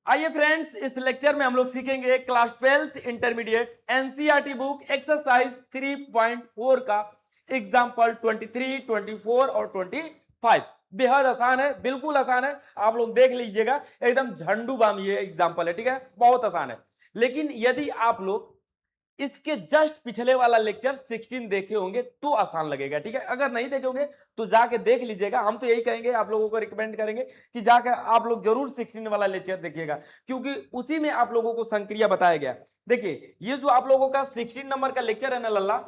आइए फ्रेंड्स, इस लेक्चर में हम लोग सीखेंगे class 12th intermediate NCERT book exercise 3.4 का एग्जाम्पल 23, 24 और 25। बेहद आसान है, बिल्कुल आसान है। आप लोग देख लीजिएगा, एकदम झंडू बाम ये एग्जाम्पल है। ठीक है, बहुत आसान है। लेकिन यदि आप लोग इसके जस्ट पिछले वाला लेक्चर 16 देखे होंगे तो आसान लगेगा। ठीक है, अगर नहीं देखे होंगे तो जाके देख लीजिएगा। हम तो यही कहेंगे, आप लोगों को रिकमेंड करेंगे कि जाकर आप लोग जरूर 16 वाला लेक्चर देखिएगा, क्योंकि उसी में आप लोगों को संक्रिया बताया गया। देखिए, ये जो आप लोगों का 16 नंबर का लेक्चर है ना लल्ला,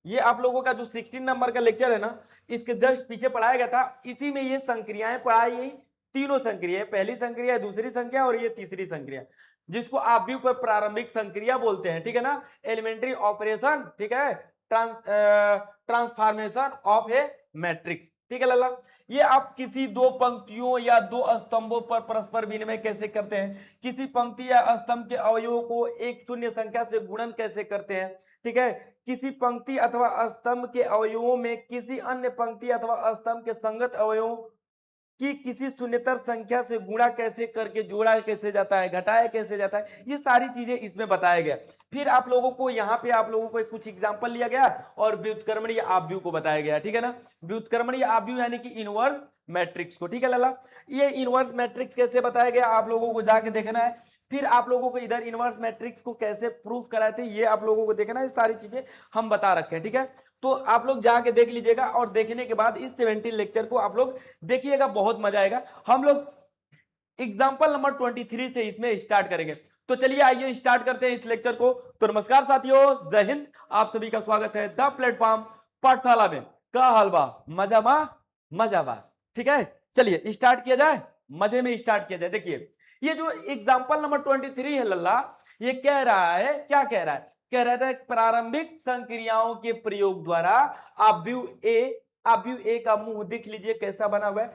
ये आप लोगों का जो 16 नंबर का लेक्चर है ना, इसके जस्ट पीछे पढ़ाया गया था। इसी में ये संक्रियाएं पढ़ाई गई, तीनों संक्रिया, पहली संक्रिया, दूसरी संख्या और ये तीसरी संक्रिया, जिसको आप भी पर प्रारंभिक संक्रिया बोलते हैं। ठीक है ना, एलिमेंट्री ऑपरेशन। ठीक है, ट्रांसफॉर्मेशन ऑफ ए मैट्रिक्स। ठीक है लल्ला, ये आप किसी दो पंक्तियों या दो स्तंभों पर परस्पर विनिमय कैसे करते हैं, किसी पंक्ति या स्तंभ के अवयवों को एक शून्य संख्या से गुणन कैसे करते हैं। ठीक है, किसी पंक्ति अथवा स्तंभ के अवयवों में किसी अन्य पंक्ति अथवा स्तंभ के संगत अवयवों कि किसी शून्यतर संख्या से गुणा कैसे करके जोड़ा कैसे जाता है, घटाया कैसे जाता है, ये सारी चीजें इसमें बताया गया। फिर आप लोगों को यहाँ पे आप लोगों को कुछ एग्जांपल लिया गया और व्युत्क्रमणीय आव्यूह को बताया गया। ठीक है ना, व्युत्क्रमणीय आव्यूह यानी कि इनवर्स मैट्रिक्स को। ठीक है लला, ये इनवर्स मैट्रिक्स कैसे बताया गया आप लोगों को जाके देखना है। फिर आप लोगों को इधर इनवर्स मैट्रिक्स को कैसे प्रूफ कराए थे ये आप लोगों को देखना है। सारी चीजें हम बता रखे हैं। ठीक है, तो आप लोग जाके देख लीजिएगा और देखने के बाद इस 17 लेक्चर को आप लोग देखिएगा, बहुत मजा आएगा। हम लोग एग्जाम्पल नंबर 23 से इसमें स्टार्ट करेंगे। तो चलिए आइए स्टार्ट करते हैं इस लेक्चर को। तो नमस्कार साथियों, जय हिंद, आप सभी का स्वागत है द प्लेटफॉर्म पाठशाला में। का हलवा मजा मा मजा बा। ठीक है, चलिए स्टार्ट किया जाए, मजे में स्टार्ट किया जाए। देखिए, ये जो एग्जाम्पल नंबर 23 है लल्ला, ये कह रहा है, क्या कह रहा है, कह रहा था प्रारंभिक संक्रियाओं के प्रयोग द्वारा आव्यूह ए का मुंह दिख लीजिए कैसा बना हुआ है,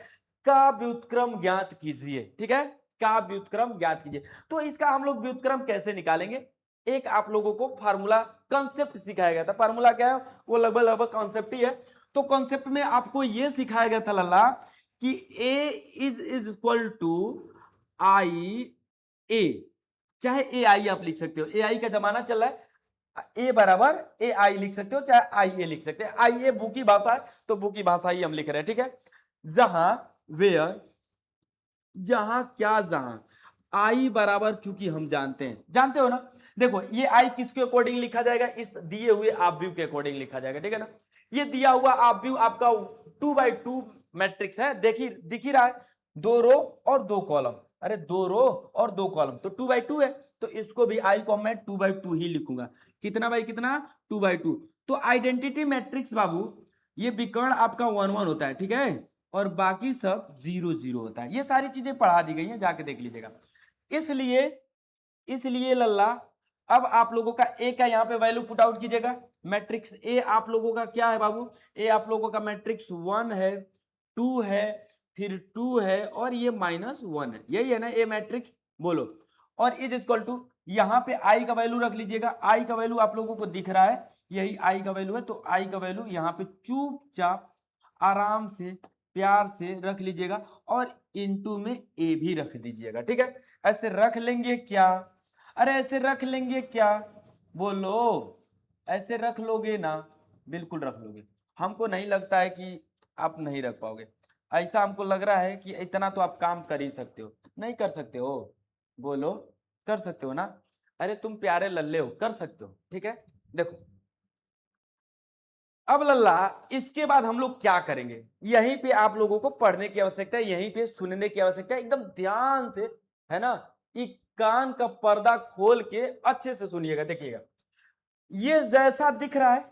का व्युत्क्रम ज्ञात कीजिए। ठीक है, का व्युत्क्रम ज्ञात कीजिए। तो इसका हम लोग व्युत्क्रम कैसे निकालेंगे, एक आप लोगों को फार्मूला कंसेप्ट सिखाया गया था। फार्मूला क्या है, वो लगभग लगभग कॉन्सेप्ट ही है। तो कॉन्सेप्ट में आपको ये सिखाया गया था लल्ला कि ए इज इक्वल टू आई ए, चाहे ए आई आप लिख सकते हो, ए आई का जमाना चल रहा है, ए बराबर ए आई लिख सकते हो, चाहे आई ए लिख सकते हैं। आई ए बुकी भाषा है तो बुकी भाषा ही हम लिख रहे हैं। ठीक है, जहां वेयर, जहां क्या, जहां आई बराबर, चूंकि हम जानते हैं, जानते हो ना, देखो ये आई किसके अकॉर्डिंग लिखा जाएगा, इस दिए हुए आव्यूह के अकॉर्डिंग लिखा जाएगा। ठीक है ना, ये दिया हुआ आव्यूह आपका 2x2 मैट्रिक्स है, देखिए दिख ही रहा है, दो रो और दो कॉलम। अरे दो रो और दो कॉलम तो 2x2 है, तो इसको भी आई को मैं 2x2 ही लिखूंगा। कितना बाई कितना, 2x2। तो आइडेंटिटी मैट्रिक्स बाबू, ये विकर्ण आपका 1 1 होता है। ठीक है, और बाकी सब 0 0 होता है। ये सारी चीजें पढ़ा दी गई हैं, जाके देख लीजिएगा। इसलिए इसलिए लल्ला, अब आप लोगों का ए का यहाँ पे वैल्यू पुट आउट कीजिएगा। मैट्रिक्स ए आप लोगों का क्या है बाबू, ए आप लोगों का मैट्रिक्स 1 है, 2 है, फिर 2 है और ये -1 है, यही है ना ए मैट्रिक्स, बोलो। और इज इक्वल टू, यहाँ पे आई का वैल्यू रख लीजिएगा। आई का वैल्यू आप लोगों को दिख रहा है, यही आई का वैल्यू है। तो आई का वैल्यू यहाँ पे चुपचाप आराम से प्यार से रख लीजिएगा और इनटू में ए भी रख दीजिएगा। ठीक है, ऐसे रख लेंगे क्या, अरे ऐसे रख लेंगे क्या, बोलो, ऐसे रख लोगे ना, बिल्कुल रख लोगे। हमको नहीं लगता है कि आप नहीं रख पाओगे, ऐसा हमको लग रहा है कि इतना तो आप काम कर ही सकते हो। नहीं कर सकते हो, बोलो, कर सकते हो ना, अरे तुम प्यारे लल्ले हो, कर सकते हो। ठीक है, देखो अब लल्ला, इसके बाद हम लोग क्या करेंगे, यहीं पे आप लोगों को पढ़ने की आवश्यकता है, यहीं पे सुनने की आवश्यकता है, एकदम ध्यान से, है ना, एक कान का पर्दा खोल के अच्छे से सुनिएगा। देखिएगा, ये जैसा दिख रहा है,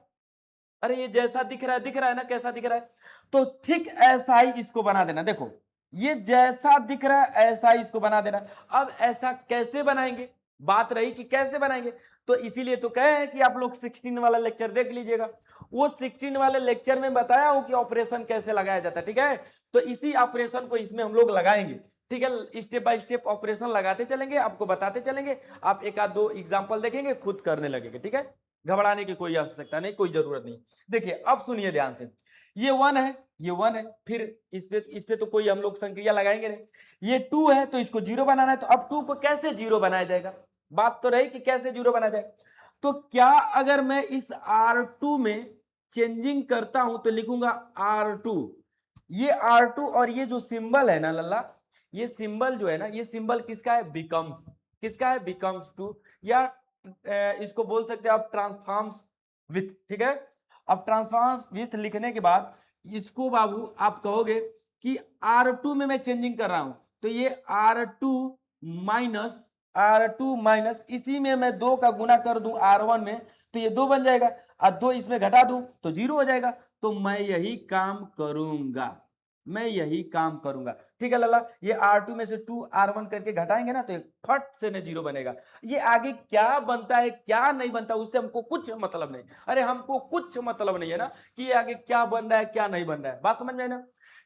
अरे ये जैसा दिख रहा है ना, कैसा दिख रहा है, तो ठीक ऐसा ही इसको बना देना। देखो, ये जैसा दिख रहा है ऐसा ही इसको बना देना। अब ऐसा कैसे बनाएंगे, बात रही कि कैसे बनाएंगे, तो इसीलिए तो कहे हैं कि आप लोग 16 वाला लेक्चर देख लीजिएगा। वो 16 वाले लेक्चर में बताया हूं कि ऑपरेशन कैसे लगाया जाता है। ठीक है, तो इसी ऑपरेशन को इसमें हम लोग लगाएंगे। ठीक है, स्टेप बाय स्टेप ऑपरेशन लगाते चलेंगे, आपको बताते चलेंगे, आप एक आध दो एग्जाम्पल देखेंगे, खुद करने लगेंगे। ठीक है, घबराने की कोई आवश्यकता नहीं, कोई जरूरत नहीं। देखिए अब सुनिए ध्यान से, ये 1 है, ये 1 है, फिर इस पे तो कोई हम लोग संक्रिया लगाएंगे नहीं। ये 2 है तो इसको 0 बनाना है, तो अब 2 को कैसे 0 बनाया जाएगा, बात तो रही कि कैसे 0 बनाया जाएगा। तो क्या अगर मैं इस R2 में चेंजिंग करता हूं तो लिखूंगा R2, ये R2 और ये जो सिंबल है ना लल्ला, ये सिंबल जो है ना, ये सिंबल किसका है, बिकम्स, किसका है, बिकम्स टू, या इसको बोल सकते हैं आप ट्रांसफॉर्म्स विथ, ठीक है। अब ट्रांसफॉर्म्स विथ लिखने के बाद इसको बाबू आप कहोगे कि R2 में मैं चेंजिंग कर रहा हूं, तो ये R2 माइनस R2 माइनस इसी में मैं 2 का गुना कर दूं R1 में, तो ये 2 बन जाएगा, और 2 इसमें घटा दूं तो 0 हो जाएगा। तो मैं यही काम करूंगा, मैं यही काम करूंगा, ठीक है लल्ला। ये R2 में से 2 R1 करके घटाएंगे ना, तो एक फट से न 0 बनेगा। ये आगे क्या बनता है क्या नहीं बनता उससे हमको कुछ मतलब नहीं, अरे हमको कुछ मतलब नहीं है ना कि ये आगे क्या बन रहा है क्या नहीं बन रहा है, बात समझ में है ना।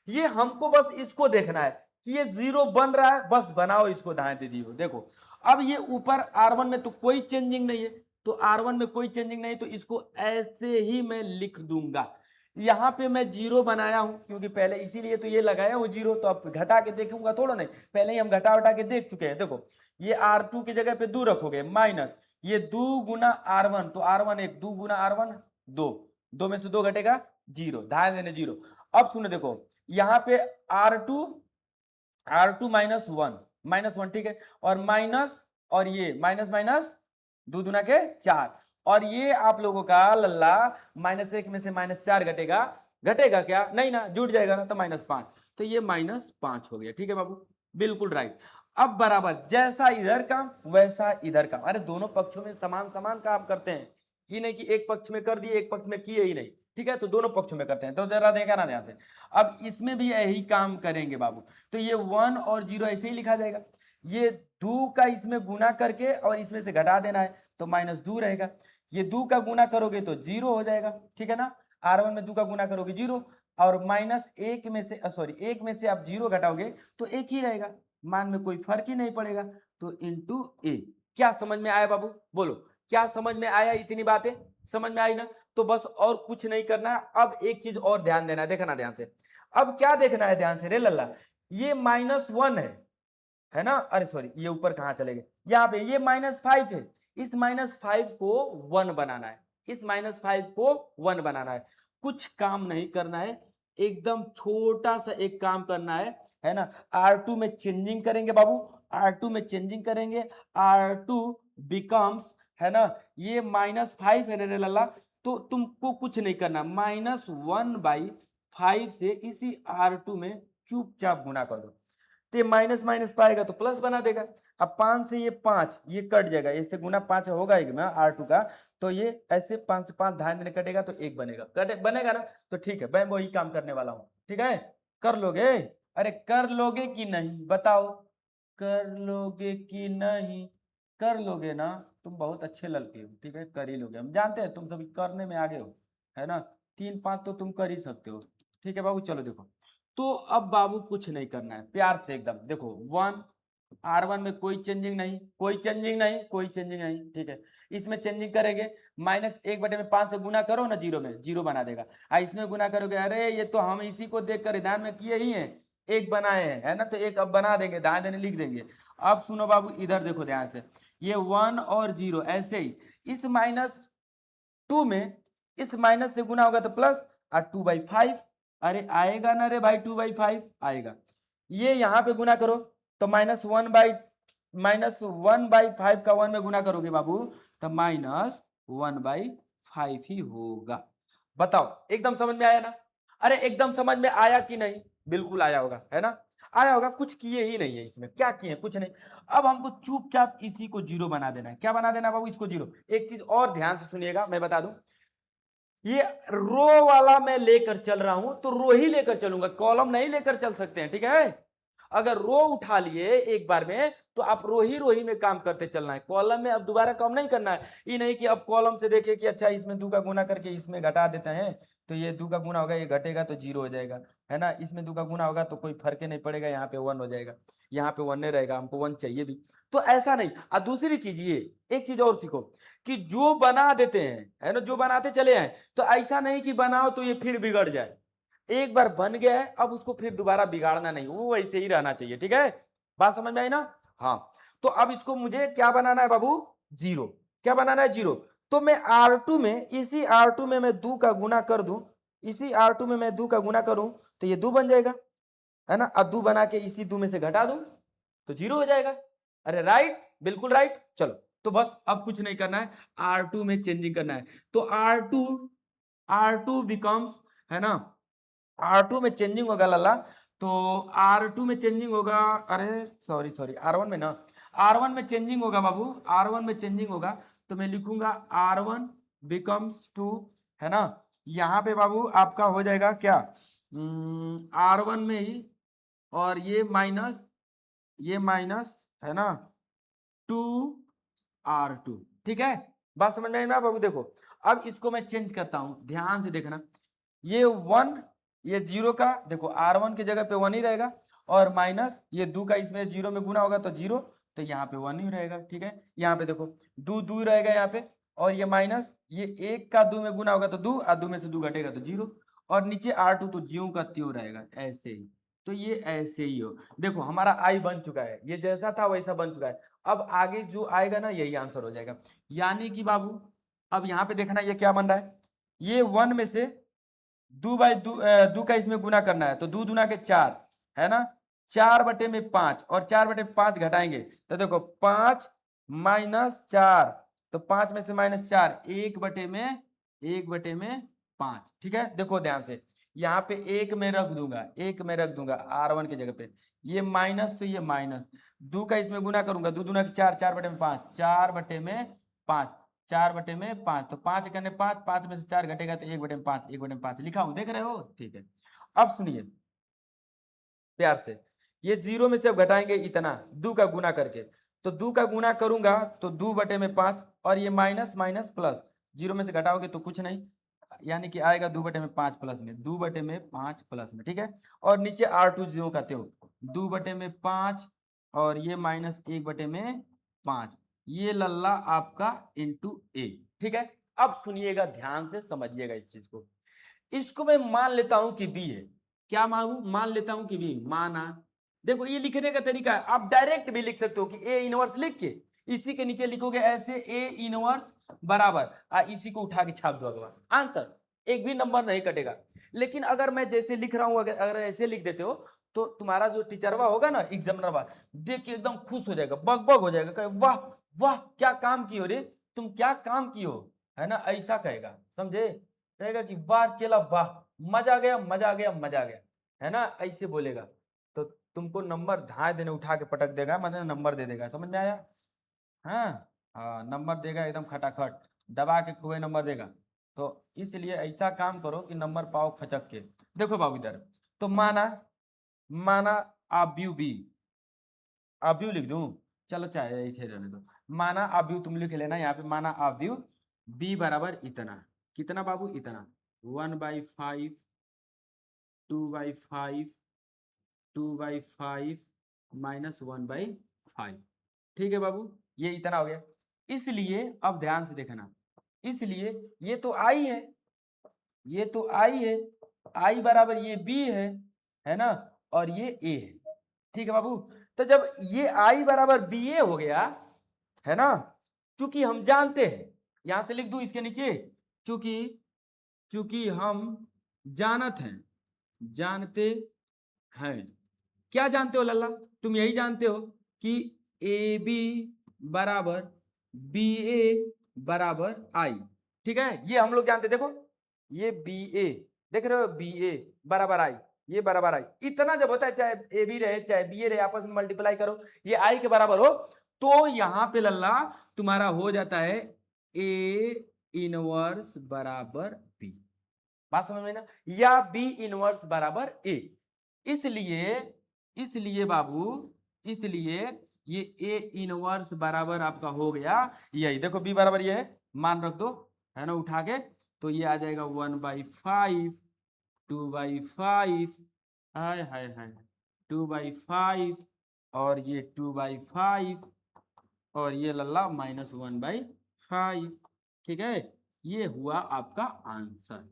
ये हमको बस इसको देखना है कि ये 0 बन रहा है, बस बनाओ इसको, दाएं दे दियो। देखो अब ये ऊपर R1 में तो कोई चेंजिंग नहीं है, तो R1 में कोई चेंजिंग नहीं, तो इसको ऐसे ही मैं लिख दूंगा। यहां पे मैं 0 बनाया हूं क्योंकि पहले इसीलिए तो ये लगाया हूं 0, तो अब घटा के देखूंगा थोड़ा नहीं, पहले ही हम घटा उठा के देख चुके हैं। देखो ये R2 की जगह पे 2 रखोगे माइनस ये 2 गुना R1, तो R1 एक 2 गुना R1 2, 2 में से 2 घटेगा 0, ध्यान देने 0। अब सुनो देखो यहां पे R2 माइनस वन, ठीक है, और माइनस, और ये माइनस माइनस 2 दूना के 4, और ये आप लोगों का लल्ला -1 में से -4 घटेगा, घटेगा क्या, नहीं ना, जुट जाएगा ना, तो -5, तो ये -5 हो गया, ठीक है बाबू, बिल्कुल राइट। अब बराबर जैसा इधर काम वैसा इधर काम, अरे दोनों पक्षों में समान समान काम करते हैं, ये नहीं कि एक पक्ष में कर दिए एक पक्ष में किए ही नहीं, ठीक है, तो दोनों पक्षों में करते हैं, तो जरा देखा ना ध्यान से। अब इसमें भी यही काम करेंगे बाबू, तो ये 1 और 0 ऐसे ही लिखा जाएगा, ये 2 का इसमें गुना करके और इसमें से घटा देना है, तो -2 रहेगा, ये 2 का गुना करोगे तो 0 हो जाएगा, ठीक है ना, R1 में 2 का गुना करोगे 0, और -1 में से सॉरी 1 में से आप 0 घटाओगे तो 1 ही रहेगा, मान में कोई फर्क ही नहीं पड़ेगा, तो इंटू ए। क्या समझ में आया बाबू, बोलो क्या समझ में आया, इतनी बातें समझ में आई ना, तो बस और कुछ नहीं करना है। अब एक चीज और ध्यान देना है, देखना ध्यान से, अब क्या देखना है ध्यान से रे लल्ला, ये -1 है ना, अरे सॉरी ये ऊपर कहां चले गए, यहाँ पे ये -5 है, इस -5 को 1 बनाना है, इस -5 को 1 बनाना है, कुछ काम नहीं करना है, एकदम छोटा सा एक काम करना है ना, R2 में चेंजिंग करेंगे बाबू, R2 में चेंजिंग करेंगे, R2 बिकम्स, है ना, ये -5 है रे लल्ला, तो तुमको कुछ नहीं करना, -1/5 से इसी R2 में चुपचाप गुना कर दो, तो माइनस माइनस पाएगा तो प्लस बना देगा। अब 5 से ये 5 ये कट जाएगा, इससे गुना 5 होगा ही ना R2 का, तो ये ऐसे 5 से 5 ध्यान देने कटेगा तो 1 बनेगा, कटे बनेगा ना, तो ठीक है मैं वही काम करने वाला हूँ, ठीक है, कर लोगे, अरे कर लोगे कि नहीं बताओ, कर लोगे कि नहीं, कर लोगे ना, तुम बहुत अच्छे लड़के हो, ठीक है, कर ही लोगे, हम जानते हैं तुम सभी करने में आगे हो, है ना, 3-5 तो तुम कर ही सकते हो, ठीक है बाबू, चलो देखो, तो अब बाबू कुछ नहीं करना है, प्यार से एकदम देखो, 1 R1 में कोई चेंजिंग नहीं, कोई चेंजिंग नहीं, कोई चेंजिंग नहीं, ठीक है, इसमें चेंजिंग करेंगे, -1/5 से गुना करो ना 0 में, 0 बना देगा, इसमें गुना करोगे, अरे ये तो हम इसी को देख कर ध्यान में किए ही हैं, एक बनाए हैं, है ना, तो एक अब बना देंगे, दाएं देने लिख देंगे। अब सुनो बाबू इधर देखो ध्यान से, ये 1 और 0 ऐसे ही इस -2 में इस माइनस से गुना होगा तो प्लस, और 2/5, अरे आएगा ना रे भाई, 2/5 आएगा, ये यहां पे गुना करो तो -1/5 का 1 में गुना करोगे बाबू तो -1/5 ही होगा। बताओ एकदम समझ में आया ना, अरे एकदम समझ में आया कि नहीं, बिल्कुल आया होगा, है ना, आया होगा, कुछ किए ही नहीं है इसमें, क्या किए कुछ नहीं। अब हमको चुपचाप इसी को 0 बना देना है, क्या बना देना बाबू, इसको 0। एक चीज और ध्यान से सुनिएगा मैं बता दूं, ये रो वाला मैं लेकर चल रहा हूं तो रो ही लेकर चलूंगा, कॉलम नहीं लेकर चल सकते हैं, ठीक है, अगर रो उठा लिए एक बार में तो आप रो ही में काम करते चलना है, कॉलम में अब दोबारा काम नहीं करना है, ये नहीं कि अब कॉलम से देखे कि अच्छा इसमें 2 का गुना करके इसमें घटा देते हैं, तो ये 2 का गुना होगा ये घटेगा तो 0 हो जाएगा, है ना, इसमें 2 का गुना होगा तो कोई फर्क ही नहीं पड़ेगा, यहाँ पे 1 हो जाएगा, यहाँ पे 1 नहीं रहेगा, हमको 1 चाहिए भी, तो ऐसा नहीं। और दूसरी चीज ये, एक चीज और सीखो कि जो बना देते हैं, है ना, जो बनाते चले आए, तो ऐसा नहीं कि बनाओ तो ये फिर बिगड़ जाए, एक बार बन गया है, अब उसको फिर दोबारा बिगाड़ना नहीं, वो वैसे ही रहना चाहिए। ठीक है, बात समझ में आई ना? हाँ, तो अब इसको मुझे क्या बनाना है बाबू? जीरो। क्या बनाना है? जीरो। तो मैं R2 में, इसी R2 में मैं 2 का गुना कर दूं, इसी R2 में मैं 2 का गुना करूं तो ये 2 बन जाएगा, है ना? अब 2 बना के इसी 2 में से घटा दूं तो जीरो हो जाएगा। अरे राइट, बिल्कुल राइट। चलो, तो बस अब कुछ नहीं करना है, R2 में चेंजिंग करना है। तो R2 बिकम्स, है ना, R2 में चेंजिंग होगा लल्ला, तो R2 में चेंजिंग होगा, अरे सॉरी सॉरी, R1 में ना, R1 में चेंजिंग होगा बाबू, R1 में चेंजिंग होगा, तो मैं लिखूंगा R1 बिकम्स 2, है ना? यहाँ पे बाबू आपका हो जाएगा क्या, R1 में ही, और ये माइनस, है ना, 2R2। ठीक है, बात समझ में आई ना बाबू? देखो, अब इसको मैं चेंज करता हूं, ध्यान से देखना, ये 1, ये 0 का, देखो R1 की जगह पे 1 ही रहेगा, और माइनस ये 2 का इसमें 0 में गुना होगा तो 0, तो यहाँ पे 1 ही रहेगा। ठीक है, यहाँ पे देखो 2 रहेगा यहाँ पे, और ये माइनस, ये 1 का 2 में गुना होगा तो 2, और 2 में से 2 घटेगा तो 0, और नीचे R2 तो ज्यों का त्यों रहेगा, ऐसे ही। तो ये ऐसे ही हो, देखो हमारा आई बन चुका है, ये जैसा था वैसा बन चुका है। अब आगे जो आएगा ना, यही आंसर हो जाएगा। यानी कि बाबू अब यहाँ पे देखना, ये क्या बन रहा है, ये 1 में से 2 का इसमें गुना करना है, तो 2 दूना के 4, है ना, 4/5, और 4/5 घटाएंगे तो देखो 5 माइनस 4, तो 5 में से -4, 1/5। ठीक है, देखो ध्यान से, यहाँ पे एक में रख दूंगा, R1 की जगह पे, ये माइनस तो ये माइनस, 2 का इसमें गुना करूंगा, 2 दूना के 4, 4/5, 4/5, 4/5, तो 5 करने 5, 5 में से 4 घटेगा तो 1/5, 1/5 लिखा हूं, देख रहे हो? ठीक है, अब सुनिए प्यार से, ये 0 में से अब घटाएंगे इतना, 2 का गुना करके, तो 2 का गुना करूंगा तो 2/5, और ये माइनस माइनस प्लस, 0 में से घटाओगे तो कुछ नहीं, यानी कि आएगा 2/5 प्लस में, 2/5 प्लस में। ठीक है, और नीचे R2 0 का त्यों, 2/5, और ये माइनस 1/5, ये लल्ला आपका इंटू ए। ठीक है, अब सुनिएगा ध्यान से, समझिएगा इस चीज को, इसको मैं मान लेता हूं कि बी है। क्या मानू? मान लेता हूं कि बी, माना। देखो ये लिखने का तरीका है, आप डायरेक्ट भी लिख सकते हो कि ए इनवर्स लिख के इसी के नीचे लिखोगे ऐसे, ए इनवर्स बराबर, इसी को उठा के छाप दो, अगला आंसर, एक भी नंबर नहीं कटेगा। लेकिन अगर मैं जैसे लिख रहा हूं, अगर ऐसे लिख देते हो, तो तुम्हारा जो टीचरवा होगा ना, एग्जामिनरवा, देख के एकदम खुश हो जाएगा, बग बग हो जाएगा, कहे वाह वाह क्या काम किए हो रे, तुम क्या काम किए हो, है ना, ऐसा कहेगा, समझे? कहेगा कि वाह चला वाह, मजा आ गया मजा आ गया मजा आ गया, है ना, ऐसे बोलेगा। तो तुमको नंबर धाए देने उठा के पटक देगा, मतलब नंबर दे देगा, समझ में आया? हाँ, हाँ नंबर देगा एकदम खटाखट, दबा के कोई नंबर देगा। तो इसलिए ऐसा काम करो कि नंबर पाओ खचक के। देखो बाबू इधर, तो माना, माना आप व्यू बी, आप व्यू लिख दूं, चलो चाहे ऐसे रहने दो, माना आप व्यू तुम लिख लेना यहाँ पे, माना आप व्यू बी बराबर इतना, कितना बाबू? इतना, 1/5, 2/5, 2/5 -1/5। ठीक है बाबू, ये इतना हो गया। इसलिए अब ध्यान से देखना, इसलिए ये तो आई है, ये तो आई है, आई बराबर ये बी है ना, और ये ए है। ठीक है बाबू, तो जब ये आई बराबर बी ए हो गया, है ना, चूंकि हम जानते हैं, यहां से लिख दूं इसके नीचे, चूंकि चूंकि हम जानत हैं, जानते हैं, क्या जानते हो लल्ला? तुम यही जानते हो कि ए बी बराबर बी ए बराबर आई। ठीक है, ये हम लोग जानते, देखो ये बी ए, देख रहे हो, बी ए बराबर आई, ये बराबर आई, इतना जब होता है, चाहे ए बी रहे चाहे बी ए रहे, आपस में मल्टीप्लाई करो, ये आई के बराबर हो, तो यहां पे लल्ला तुम्हारा हो जाता है ए इनवर्स बराबर बी। बात समझ में ना? या बी इनवर्स बराबर ए। इसलिए इसलिए बाबू, इसलिए ये ए इनवर्स बराबर आपका हो गया यही, देखो बी बराबर ये है, मान रख दो, है ना, उठा के, तो ये आ जाएगा 1/5, 2/5, हाय हाय हाय, 2/5, और ये 2/5, और ये लल्ला -1/5। ठीक है, ये हुआ आपका आंसर।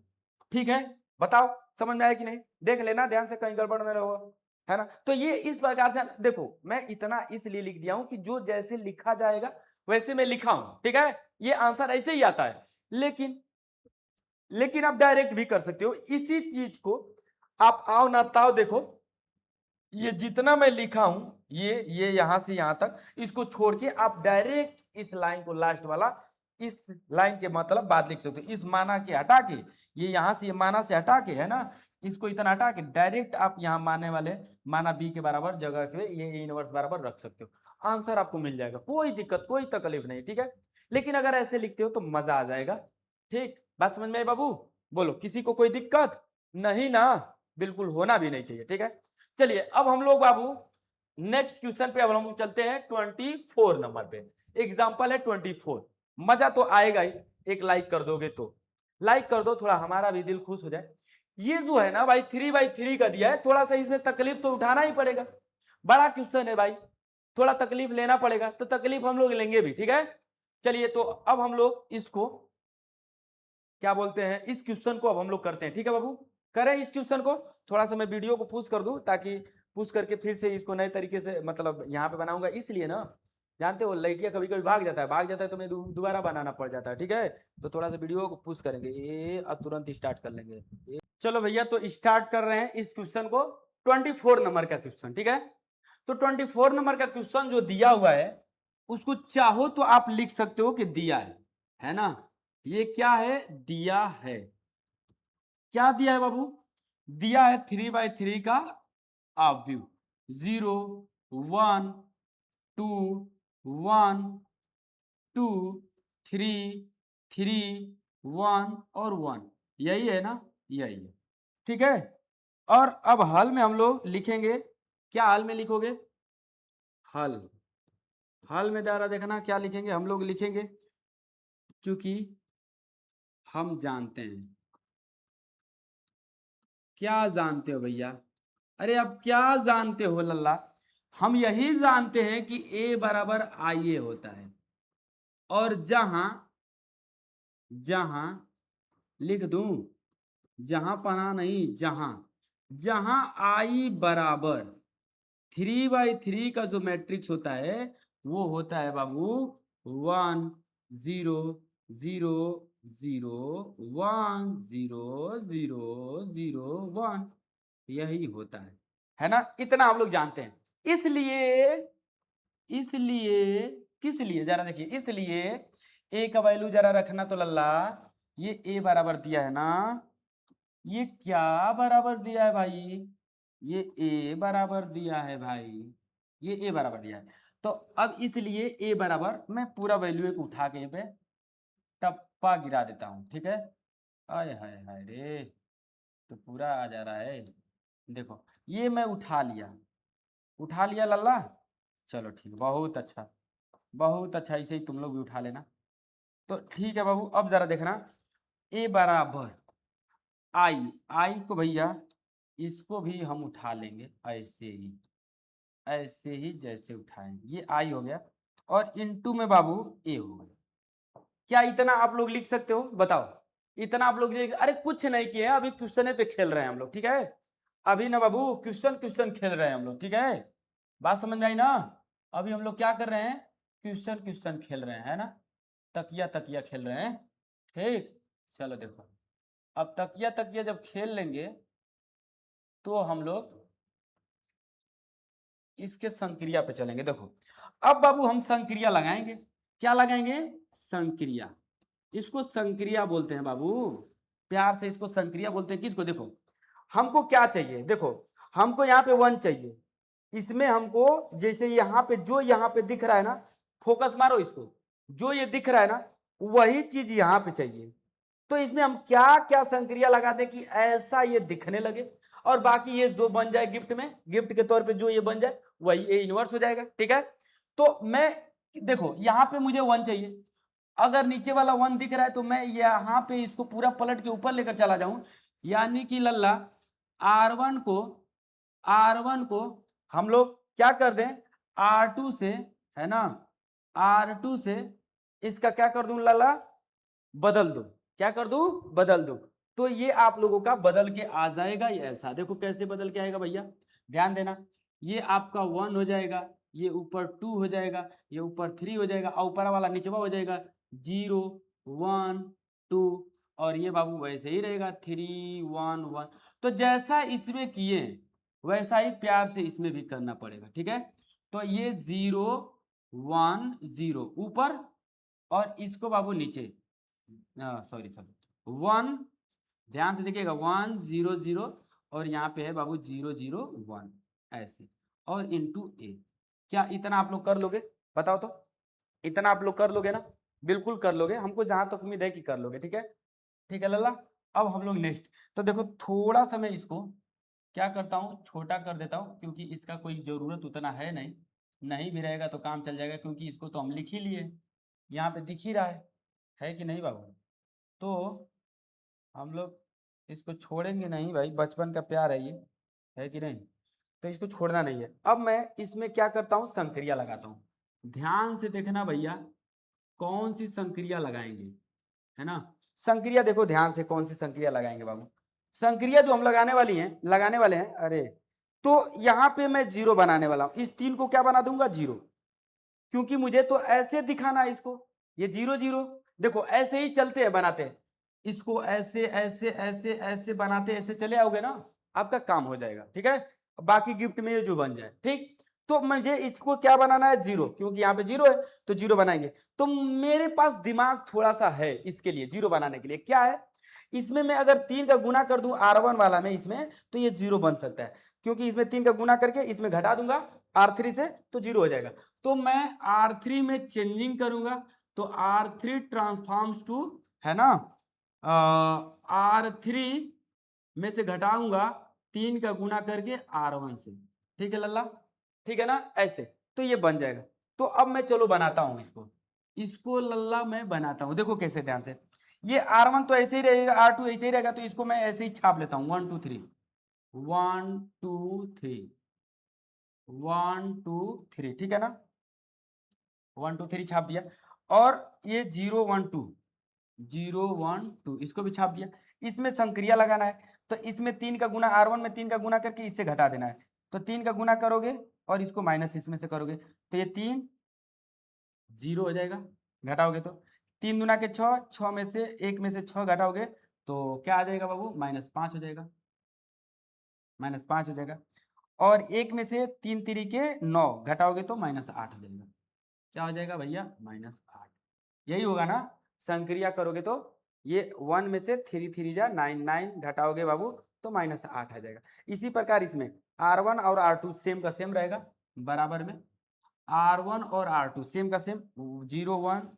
ठीक है, बताओ समझ में आया कि नहीं, देख लेना ध्यान से कहीं गड़बड़ न रहो, है ना। तो ये इस प्रकार से देखो, मैं इतना इसलिए लिख दिया हूं कि जो जैसे लिखा जाएगा वैसे मैं लिखा हूं, ठीक है, ये आंसर ऐसे ही आता है। लेकिन आप डायरेक्ट भी कर सकते हो इसी चीज को, आप आओ ना ताओ देखो, ये जितना मैं लिखा हूं, ये यहां से यहां तक, इसको छोड़ के आप डायरेक्ट इस लाइन को, लास्ट वाला इस लाइन के मतलब बाद लिख सकते हो, इस माना के हटा के, ये यहां से ये माना से हटा के, है ना, इसको इतना हटा के डायरेक्ट आप यहाँ माने वाले माना बी के बराबर जगह के ये इनवर्स बराबर रख सकते हो, आंसर आपको मिल जाएगा, कोई दिक्कत कोई तकलीफ नहीं, ठीक है। लेकिन अगर ऐसे लिखते हो तो मजा आ जाएगा, ठीक, बात समझ में आई बाबू, बोलो किसी को कोई दिक्कत नहीं ना, बिल्कुल होना भी नहीं चाहिए, ठीक है। चलिए अब हम लोग बाबू नेक्स्ट क्वेश्चन पे अब हम लोग चलते हैं 24 नंबर पे, एग्जांपल है 24, मजा तो आएगा ही, एक लाइक कर दोगे तो, लाइक कर दो थोड़ा हमारा भी दिल खुश हो जाए। ये जो है ना भाई 3/3 का दिया है, थोड़ा सा इसमें तकलीफ तो उठाना ही पड़ेगा, बड़ा क्वेश्चन है भाई, थोड़ा तकलीफ लेना पड़ेगा, तो तकलीफ हम लोग लेंगे भी, ठीक है। चलिए तो अब हम लोग इसको क्या बोलते हैं, इस क्वेश्चन को अब हम लोग करते हैं, ठीक है बाबू, करें इस क्वेश्चन को, थोड़ा सा मैं वीडियो को पुश कर दूं ताकि पुश करके फिर से इसको नए तरीके से मतलब यहाँ पे बनाऊंगा, इसलिए ना, जानते हो लाइटिया कभी कभी भाग जाता है तो मैं दोबारा बनाना पड़ जाता है, ठीक है। तो थोड़ा सा वीडियो को पुश करेंगे, ये अब तुरंत स्टार्ट कर लेंगे। चलो भैया तो स्टार्ट कर रहे हैं इस क्वेश्चन को, 24 नंबर का क्वेश्चन, ठीक है। तो 24 नंबर का क्वेश्चन जो दिया हुआ है उसको चाहो तो आप लिख सकते हो कि दिया है ना, ये क्या है, दिया है, क्या दिया है बाबू, दिया है 3/3 का आव्यूह, 0 1 2 1 2 3 3 1 और 1, यही है ना, यही है, ठीक है। और अब हल में हम लोग लिखेंगे, क्या हल में लिखोगे, हल, हल में द्वारा देखना क्या लिखेंगे, हम लोग लिखेंगे क्योंकि हम जानते हैं, क्या जानते हो भैया, अरे अब क्या जानते हो लल्ला, हम यही जानते हैं कि a बराबर आई ए होता है, और जहां जहां लिख दूं, जहां पढ़ा नहीं, जहां जहां आई बराबर 3/3 का जो मैट्रिक्स होता है वो होता है बाबू 1 0 0 0 1 0 0 0 1, यही होता है ना, इतना हम लोग जानते हैं। इसलिए इसलिए किस लिए जरा देखिए, इसलिए ए का वैल्यू जरा रखना तो लल्ला, ये ए बराबर दिया है ना, ये क्या बराबर दिया है भाई, ये ए बराबर दिया है भाई, ये ए बराबर दिया है, तो अब इसलिए ए बराबर मैं पूरा वैल्यू एक उठा के पे टप्पा गिरा देता हूं, ठीक है। आय हाय हाय रे, तो पूरा आ जा रहा है, देखो ये मैं उठा लिया लल्ला, चलो ठीक, बहुत अच्छा बहुत अच्छा, इसे ही तुम लोग भी उठा लेना। तो ठीक है बाबू, अब जरा देखना, ए बराबर आई, आई को भैया इसको भी हम उठा लेंगे ऐसे ही जैसे उठाएं, ये आई हो गया, और इनटू में बाबू ए हो गया, क्या इतना आप लोग लिख सकते हो बताओ, इतना आप लोग अरे कुछ नहीं किए, अभी क्वेश्चन पे खेल रहे हैं हम लोग, ठीक है, अभी ना बाबू क्वेश्चन क्वेश्चन खेल रहे हैं हम लोग, ठीक है, बात समझ में आई ना, अभी हम लोग क्या कर रहे हैं, क्वेश्चन क्वेश्चन खेल रहे हैं, है ना, तकिया तकिया खेल रहे हैं, ठीक। चलो देखो, अब तकिया तकिया जब खेल लेंगे तो हम लोग इसके संक्रिया पे चलेंगे, देखो अब बाबू हम संक्रिया लगाएंगे, क्या लगाएंगे, संक्रिया, इसको संक्रिया बोलते हैं बाबू, प्यार से इसको संक्रिया बोलते हैं, किसको, देखो हमको क्या चाहिए, देखो हमको यहाँ पे 1 चाहिए, इसमें हमको जैसे यहाँ पे जो यहाँ पे दिख रहा है ना, फोकस मारो इसको, जो ये दिख रहा है ना वही चीज यहाँ पे चाहिए, तो इसमें हम क्या क्या संक्रिया लगा दें कि ऐसा ये दिखने लगे, और बाकी ये जो बन जाए गिफ्ट में, गिफ्ट के तौर पे जो ये बन जाए वही ए इनवर्स हो जाएगा, ठीक है। तो मैं देखो यहाँ पे मुझे 1 चाहिए, अगर नीचे वाला 1 दिख रहा है तो मैं यहाँ पे इसको पूरा पलट के ऊपर लेकर चला जाऊं, यानी कि लल्ला R1 को हम लोग क्या कर दें, R2 से, है ना, R2 से इसका क्या कर दूं लल्ला, बदल दो, क्या कर दूं, बदल दो, तो ये आप लोगों का बदल के आ जाएगा ये ऐसा। देखो कैसे बदल के आएगा भैया, ध्यान देना। ये आपका 1 हो जाएगा, ये ऊपर 2 हो जाएगा, ये ऊपर 3 हो जाएगा, और ऊपर वाला निचवा हो जाएगा 0 1 2, और ये बाबू वैसे ही रहेगा 3 1 1। तो जैसा इसमें किए वैसा ही प्यार से इसमें भी करना पड़ेगा, ठीक है। तो ये 0 1 0 ऊपर, और इसको बाबू नीचे, सॉरी सॉरी 1, ध्यान से देखिएगा 1 0 0, और यहाँ पे है बाबू 0 0 1 ऐसे, और इंटू ए। क्या इतना आप लोग कर लोगे, बताओ तो, इतना आप लोग कर लोगे ना? बिल्कुल कर लोगे, हमको जहां तक उम्मीद है कि कर लोगे, ठीक है। ठीक है लल्ला। अब हम लोग नेक्स्ट, तो देखो थोड़ा सा मैं इसको क्या करता हूँ, छोटा कर देता हूँ, क्योंकि इसका कोई जरूरत उतना है नहीं, नहीं भी रहेगा तो काम चल जाएगा, क्योंकि इसको तो हम लिख ही लिए, यहाँ पे दिख ही रहा है कि नहीं बाबू। तो हम लोग इसको छोड़ेंगे नहीं भाई, बचपन का प्यार है ये, है कि नहीं। तो इसको छोड़ना नहीं है। अब मैं इसमें क्या करता हूँ, संक्रिया लगाता हूँ। ध्यान से देखना भैया, कौन सी संक्रिया लगाएंगे, है ना। संक्रिया देखो ध्यान से, कौन सी संक्रिया लगाएंगे बाबू। संक्रिया जो हम लगाने वाले हैं, अरे, तो यहाँ पे मैं 0 बनाने वाला हूँ। इस 3 को क्या बना दूंगा, 0, क्योंकि मुझे तो ऐसे दिखाना है इसको। ये 0 0, देखो ऐसे ही चलते हैं, बनाते हैं इसको, ऐसे ऐसे ऐसे ऐसे बनाते, ऐसे चले आओगे ना, आपका काम हो जाएगा, ठीक है। बाकी गिफ्ट में ये जो बन जाए, ठीक। तो मुझे इसको क्या बनाना है, 0, क्योंकि यहाँ पे 0 है तो 0 बनाएंगे। तो मेरे पास दिमाग थोड़ा सा है इसके लिए, 0 बनाने के लिए। क्या है, इसमें मैं अगर 3 का गुना कर दूं R1 वाला में इसमें, तो ये 0 बन सकता है, क्योंकि इसमें 3 का गुना करके इसमें घटा दूंगा R3 से, तो 0 हो जाएगा। तो मैं R3 में चेंजिंग करूंगा, तो R3 ट्रांसफॉर्म्स टू, है ना, R3 में से घटाऊंगा 3 का गुना करके R1 से, ठीक है लल्ला, ठीक है ना, ऐसे। तो ये बन जाएगा। तो अब मैं चलो बनाता हूं इसको, इसको लल्ला मैं बनाता हूं, देखो कैसे, ध्यान से। ये R1 तो ऐसे ही रहेगा, R2 ऐसे ही रहेगा, तो इसको मैं ऐसे ही छाप लेता हूं, 1 2 3 1 2 3 1 2 3, ठीक है ना, 1 2 3 छाप दिया। और ये 0 1 2 0 1 2 इसको भी छाप दिया। इसमें संक्रिया लगाना है, तो इसमें 3 का गुना, R1 में 3 का गुना करके इससे घटा देना है। तो 3 का गुना करोगे और इसको माइनस इसमें से करोगे, तो ये 3 0 हो जाएगा, घटाओगे तो 3 दुना के 6, 6 में से 1 में से 6 घटाओगे तो क्या आ जाएगा बाबू, -5 हो जाएगा, -5 हो जाएगा। और 1 में से 3 3 के 9 घटाओगे तो -8 हो जाएगा। क्या हो जाएगा भैया, -8। यही होगा ना, संक्रिया करोगे तो ये 1 में से 3 3 जा 9 9 घटाओगे बाबू तो -8 आ जाएगा। इसी प्रकार इसमें R1 और R2 सेम का सेम रहेगा, बराबर में R1 और R2 सेम का सेम, 0 1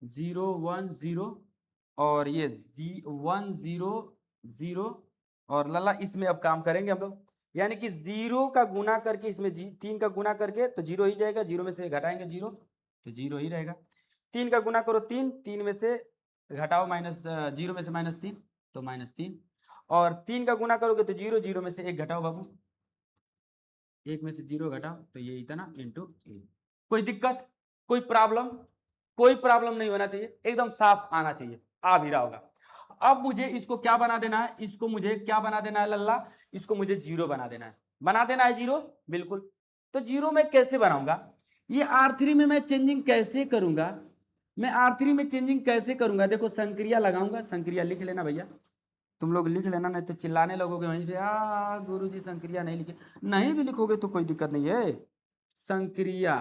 0 1 0, और ये 1 0 0, और लला इसमें अब काम करेंगे हम लोग, यानी कि 0 का गुना करके इसमें 3 का गुना करके तो 0 ही जाएगा, 0 में से घटाएंगे 0 तो 0 ही रहेगा। 3 का गुना करो 3, 3 में से घटाओ -0 में से -3 तो -3, और 3 का गुना करोगे तो 0 0 में से 1 घटाओ बाबू, 1 में से 0 घटाओ तो ये इतना इंटू ए। कोई दिक्कत, कोई प्रॉब्लम, कोई प्रॉब्लम नहीं होना चाहिए, एकदम साफ आना चाहिए, आ भी रहा होगा। अब मुझे इसको क्या बना देना है, इसको मुझे क्या बना देना है लल्ला, इसको मुझे 0 बना देना है, बना देना है 0, बिल्कुल। तो 0 मैं कैसे बनाऊंगा, ये R3 में मैं चेंजिंग कैसे करूंगा, मैं R3 में चेंजिंग कैसे करूंगा, देखो संक्रिया लगाऊंगा, संक्रिया लिख लेना भैया, तुम लोग लिख लेना, नहीं तो चिल्लाने लगोगे वहीं से, गुरुजी संक्रिया नहीं लिखे। नहीं भी लिखोगे तो कोई दिक्कत नहीं है। संक्रिया,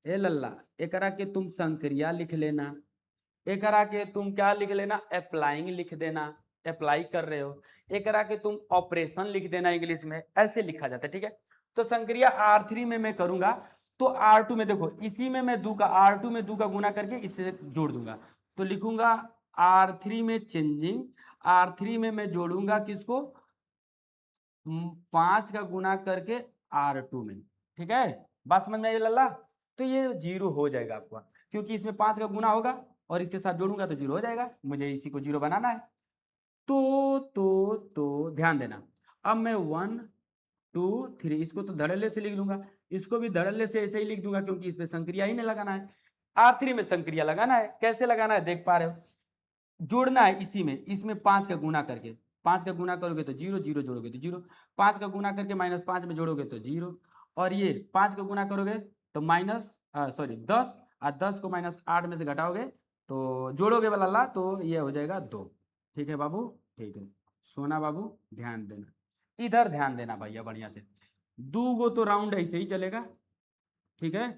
ए लल्ला, एकरा के तुम संक्रिया लिख लेना, एकरा के तुम क्या लिख लेना, अप्लाइंग लिख देना, अप्लाई कर रहे हो। एकरा के तुम ऑपरेशन लिख देना, इंग्लिश में ऐसे लिखा जाता है, ठीक है। तो संक्रिया R3 में मैं करूंगा, तो R2 में देखो, इसी में मैं 2 का, R2 में 2 का गुना करके इससे जोड़ दूंगा, तो लिखूंगा R3 में चेंजिंग, R3 में मैं जोड़ूंगा किसको, 5 का गुना करके R2 में, ठीक है। बात समझ में आई लल्ला, तो ये 0 हो जाएगा आपका, क्योंकि इसमें 5 का गुना होगा और इसके साथ जोड़ूंगा तो 0 हो जाएगा, मुझे इसी को 0 बनाना है। तो ध्यान देना, अब मैं 1 2 3 इसको तो धड़ल्ले से लिख दूंगा, इसको भी धड़ल्ले से ऐसे ही लिख दूंगा, क्योंकि इसमें संक्रिया ही नहीं लगाना है। R3 में संक्रिया लगाना है, कैसे लगाना है देख पा रहे हो, जोड़ना है इसी में, इसमें 5 का गुना करके, 5 का गुना करोगे तो 0, 0 जोड़ोगे तो 0, 5 का गुना करके -5 में जोड़ोगे तो 0, और ये 5 का गुना करोगे तो सॉरी 10, और 10 को -8 में से घटाओगे तो जोड़ोगे वाला ला तो ये हो जाएगा 2। ठीक है बाबू, ठीक है सोना बाबू, ध्यान देना, इधर ध्यान देना भैया बढ़िया से। 2 गो तो राउंड ऐसे ही चलेगा, ठीक है,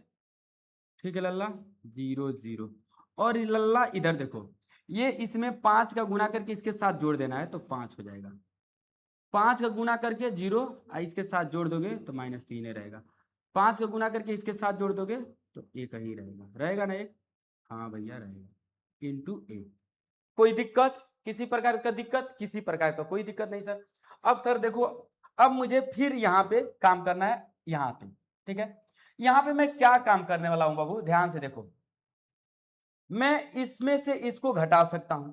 ठीक है लल्ला, 0 0, और ये लल्ला इधर देखो, ये इसमें 5 का गुना करके इसके साथ जोड़ देना है तो 5 हो जाएगा, 5 का गुना करके 0, इसके साथ जोड़ दोगे तो -3 रहेगा, 5 का गुना करके इसके साथ जोड़ दोगे तो 1 ही रहेगा, रहेगा ना एक, हाँ भैया रहेगा, इंटू 1। कोई दिक्कत, किसी प्रकार का दिक्कत, किसी प्रकार का कोई दिक्कत नहीं सर। अब सर देखो, अब मुझे फिर यहाँ पे काम करना है, यहाँ पे, ठीक है, यहाँ पे मैं क्या काम करने वाला हूँ बाबू, ध्यान से देखो, मैं इसमें से इसको घटा सकता हूं,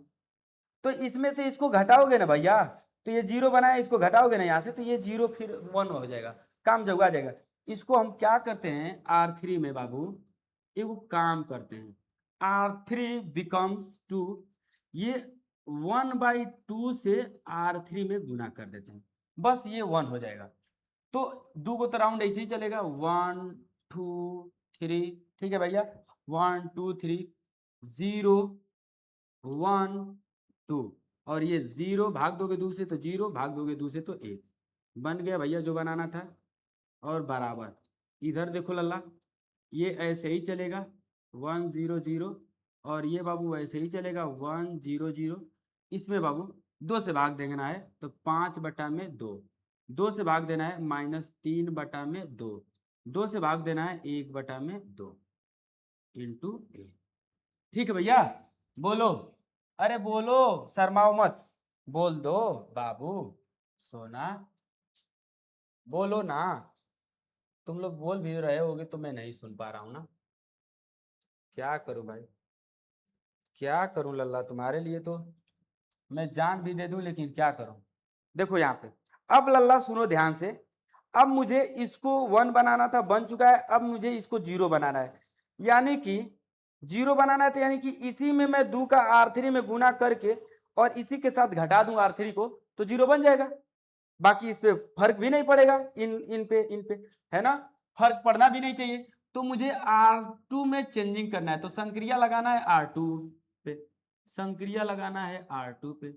तो इसमें से इसको घटाओगे ना भैया, तो ये 0 बनाया, इसको घटाओगे ना यहाँ से तो ये 0 फिर 1 हो जाएगा, काम जगवा जाएगा। इसको हम क्या करते हैं R3 में बाबू, एगो काम करते हैं, R3 बिकम्स 2, ये 1/2 से R3 में गुना कर देते हैं, बस ये 1 हो जाएगा। तो 2 को तो राउंड ऐसे ही चलेगा, 1 2 3, ठीक है भैया, 1 2 3, 0 1 2, और ये 0 भाग दोगे 2 से तो 0, भाग दोगे 2 से तो 1, बन गया भैया जो बनाना था। और बराबर इधर देखो लल्ला, ये ऐसे ही चलेगा 1 0 0, और ये बाबू ऐसे ही चलेगा 1 0 0, इसमें बाबू 2 से भाग देना है तो 5/2, 2 से भाग देना है -3/2, 2 से भाग देना है 1/2 इंटू ए। ठीक है भैया, बोलो, अरे बोलो, शर्माओ मत, बोल दो बाबू, सोना, बोलो ना, तुम लोग बोल भी रहे होगे तो मैं नहीं सुन पा रहा हूँ ना, क्या करूं भाई, क्या करूं लल्ला, तुम्हारे लिए तो मैं जान भी दे दूं लेकिन क्या करूं। देखो यहाँ पे, अब लल्ला सुनो ध्यान से, अब मुझे इसको 1 बनाना था, बन चुका है, अब मुझे इसको 0 बनाना है, यानी कि 0 बनाना है, तो यानी कि इसी में मैं 2 का R3 में गुना करके और इसी के साथ घटा दूं R3 को तो 0 बन जाएगा, बाकी इस पे फर्क भी नहीं पड़ेगा, इन पे है ना, फर्क पड़ना भी नहीं चाहिए। तो मुझे R2 में चेंजिंग करना है, तो संक्रिया लगाना है R2 पे, संक्रिया लगाना है R2 पे,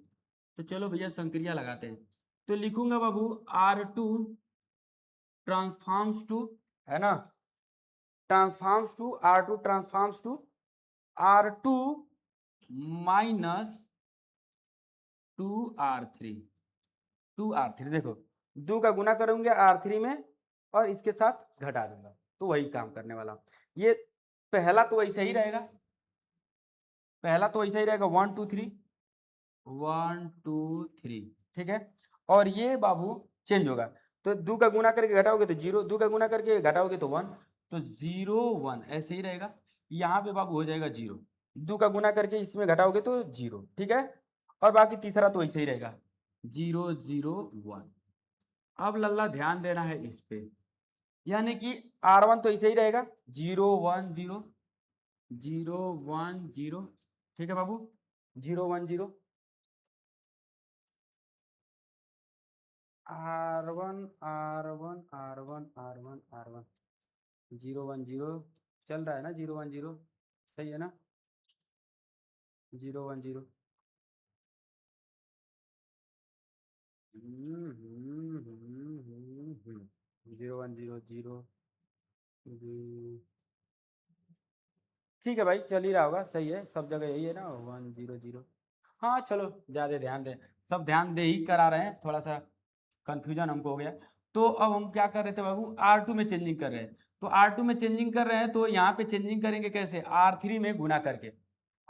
तो चलो भैया संक्रिया लगाते हैं। तो लिखूंगा बाबू R2 ट्रांसफॉर्म्स टू, है ना, transforms to R2 transforms to R2 minus 2R3, 2R3 देखो, 2 का गुना करूंगे R3 में और इसके साथ घटा दूंगा, तो वही काम करने वाला हूं। ये पहला तो वैसे ही रहेगा, पहला तो वैसे ही रहेगा 1 2 3, 1 2 3, ठीक है, और ये बाबू चेंज होगा, तो 2 का गुना करके घटाओगे तो 0, 2 का गुना करके घटाओगे तो 1, तो 0 1 ऐसे ही रहेगा, यहाँ पे बाबू हो जाएगा 0, 2 का गुना करके इसमें घटाओगे तो 0, ठीक है, और बाकी तीसरा तो वैसे ही रहेगा 0 0 1। अब लल्ला ध्यान देना है इस पे, यानी कि R1 तो ऐसे ही रहेगा 0 1 0 0 1 0, ठीक है बाबू, 0 1 0, R1 R1 R1 R1 R1 0 1 0 चल रहा है ना, 0 1 0 सही है ना, 0 1 0, 0 1 0 0, ठीक है भाई, चल ही रहा होगा, सही है, सब जगह यही है ना 1 0 0। हाँ चलो, ज्यादा ध्यान दे, सब ध्यान दे ही करा रहे हैं, थोड़ा सा कंफ्यूजन हमको हो गया। तो अब हम क्या कर रहे थे बाबू, R2 में चेंजिंग कर रहे हैं, तो R2 में चेंजिंग कर रहे हैं, तो यहाँ पे चेंजिंग करेंगे कैसे, R3 में गुना करके,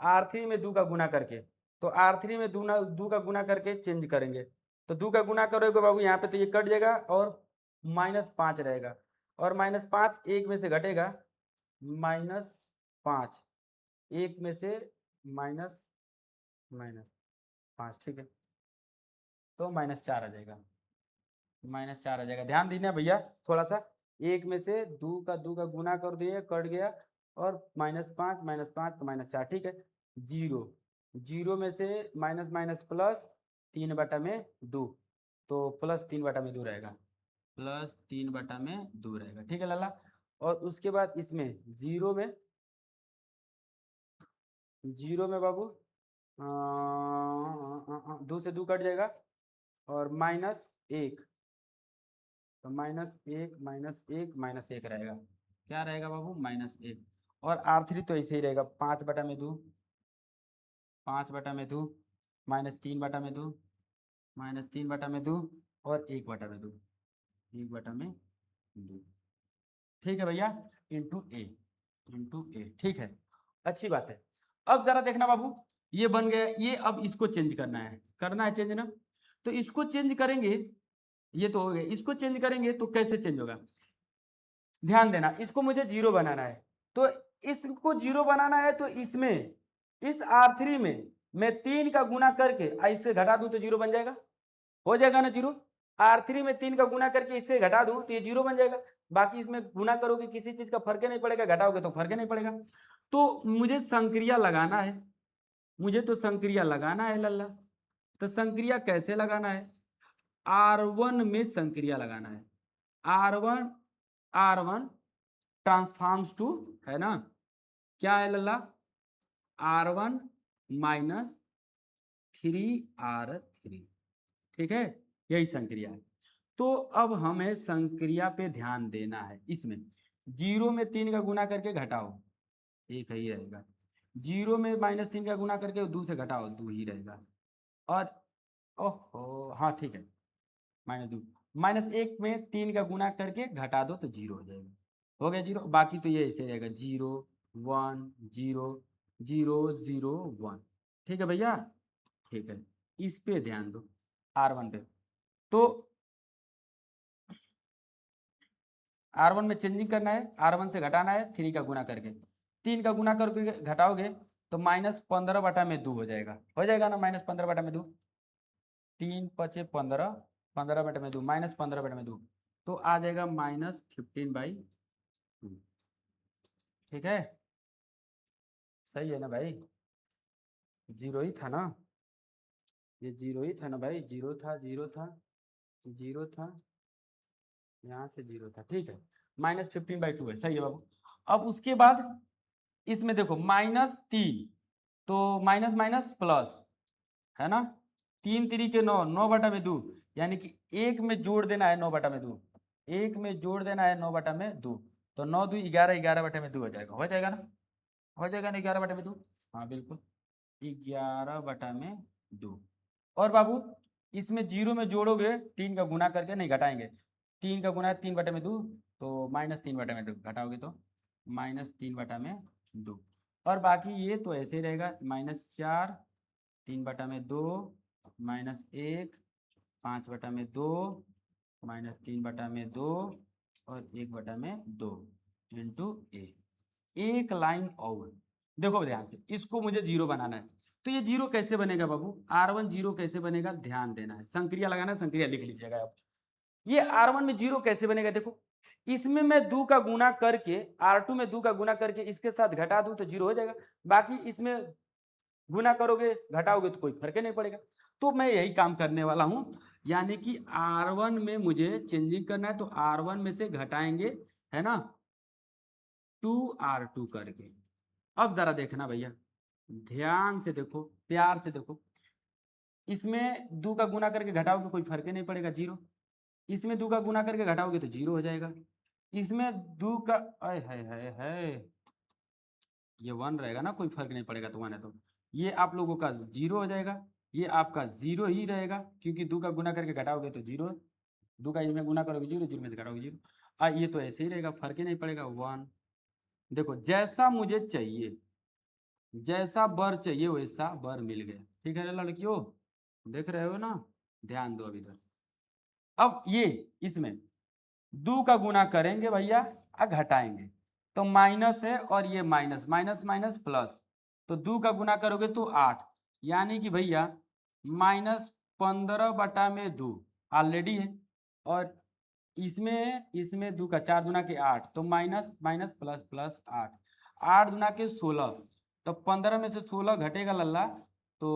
R3 में 2 का गुना करके, तो R3 में 2 का गुना करके चेंज करेंगे, तो 2 का गुना करोगे बाबू यहाँ पे तो ये कट जाएगा और -5 रहेगा, और -5 एक में से घटेगा, -5 एक में से माइनस -5, ठीक है, तो -4 आ जाएगा, -4 आ जाएगा, ध्यान दीजिए भैया थोड़ा सा, एक में से 2 का गुना कर दिए, कट गया, और -5 -5 तो -4, ठीक है, 0 जीरो में से माइनस माइनस प्लस 3/2, तो +3/2 रहेगा, +3/2 रहेगा। ठीक है लाला। और उसके बाद इसमें जीरो में बाबू 2 से 2 कट जाएगा और -1, तो -1 रहेगा। क्या रहेगा बाबू? -1। और R3 तो ऐसे ही रहेगा, 5/2, 5/2, -3/2, -3/2 और 1/2, 1/2। ठीक है भैया, इंटू ए। ठीक है, अच्छी बात है। अब जरा देखना बाबू, ये बन गया, ये अब इसको चेंज करना है चेंज ना। तो इसको चेंज करेंगे, ये तो हो गया, इसको चेंज करेंगे तो कैसे चेंज होगा? ध्यान देना, इसको मुझे जीरो बनाना है, तो इसको जीरो बनाना है तो इसमें इस R3 में मैं 3 का गुना करके इससे घटा दूं तो जीरो बन जाएगा, हो जाएगा ना जीरो। R3 में 3 का गुना करके इससे घटा दूं तो ये जीरो बन जाएगा। बाकी इसमें गुना करोगे किसी चीज का फर्क नहीं पड़ेगा, घटाओगे तो फर्क नहीं पड़ेगा। तो मुझे संक्रिया लगाना है, लल्ला। तो संक्रिया कैसे लगाना है? R1 में संक्रिया लगाना है। R1 ट्रांसफॉर्म्स टू, है ना, क्या है लल्ला? R1 minus 3R3। ठीक है, यही संक्रिया है। तो अब हमें संक्रिया पे ध्यान देना है। इसमें जीरो में 3 का गुना करके घटाओ, एक ही रहेगा। जीरो में -3 का गुना करके 2 से घटाओ, 2 ही रहेगा। और ओहो, हाँ ठीक है, -2, -1 में 3 का गुना करके घटा दो तो जीरो हो जाएगा, हो गया जीरो। बाकी तो ये ऐसे रहेगा, 0 1 0 0 0 1। ठीक है भैया, ठीक है, इस पे ध्यान दो, R1 पे। तो R1 में चेंजिंग करना है, R1 से घटाना है 3 का गुना करके, 3 का गुना करके घटाओगे तो -15/2 हो जाएगा ना, -15/2, 3 पचे 15, 15/2 -15/2, तो आ जाएगा -15/2। ठीक है, सही है ना भाई? जीरो ही था ना, ये जीरो ही था ना भाई, जीरो था, जीरो था, जीरो था, यहाँ से जीरो था। ठीक है, -15/2 है, सही है बाबू। अब उसके बाद इसमें देखो -3, तो माइनस माइनस प्लस, है ना, 3 3 के 9, 9/2, यानी कि एक में जोड़ देना है 9/2, एक में जोड़ देना है 9/2, तो 9 2 11, 11/2 हो जाएगा, हो जाएगा ना, हो जाएगा ना 11/2। हाँ बिल्कुल, 11/2। और बाबू इसमें जीरो में जोड़ोगे 3 का गुना करके, नहीं घटाएंगे, 3 का गुना है 3/2, तो -3/2 घटाओगे तो -3/2। और बाकी ये तो ऐसे ही रहेगा, -4, 3/2, -1, 5/2, -3/2 और 1/2 इंटू ए। एक लाइन और देखो ध्यान से, इसको मुझे जीरो बनाना है। तो ये जीरो कैसे बनेगा बाबू? R1 जीरो कैसे बनेगा, ध्यान देना है, संक्रिया लगाना है, संक्रिया लिख लीजिएगा आप। ये R1 में जीरो कैसे बनेगा, देखो, इसमें मैं 2 का गुना करके, R2 में 2 का गुना करके इसके साथ घटा दूं तो जीरो हो जाएगा। बाकी इसमें गुना करोगे घटाओगे तो कोई फर्क ही नहीं पड़ेगा। तो मैं यही काम करने वाला हूं, यानी कि R1 में मुझे चेंजिंग करना है, तो R1 में से घटाएंगे, है ना, 2R2 करके। अब जरा देखना भैया, ध्यान से देखो, प्यार से देखो, इसमें 2 का गुना करके घटाओगे कोई फर्क ही नहीं पड़ेगा, जीरो। इसमें 2 का गुना करके घटाओगे तो जीरो हो जाएगा। इसमें 2 का, अय है, ये 1 रहेगा ना, कोई फर्क नहीं पड़ेगा, तो 1 है तो ये आप लोगों का जीरो हो जाएगा, ये आपका जीरो ही रहेगा, क्योंकि 2 का गुना करके घटाओगे तो जीरो, 2 का इसमें गुना करोगे जीरो, जीरो में से घटाओगे जीरो। ये तो ऐसे ही रहेगा, फर्क ही नहीं पड़ेगा, 1। देखो जैसा मुझे चाहिए, जैसा बर चाहिए वैसा बर मिल गया। ठीक है ना लड़कियों, देख रहे हो ना, ध्यान दो अब इधर। अब ये इसमें 2 का गुना करेंगे भैया, घटाएंगे, तो माइनस है, और ये माइनस, माइनस माइनस प्लस, तो 2 का गुना करोगे तो 8, यानी कि भैया -15/2 ऑलरेडी है। और इसमें इसमें 2 का 4 दुना के 8, तो माइनस माइनस प्लस प्लस 8, 8 दुना के 16, तो 15 में से 16 घटेगा लल्ला, तो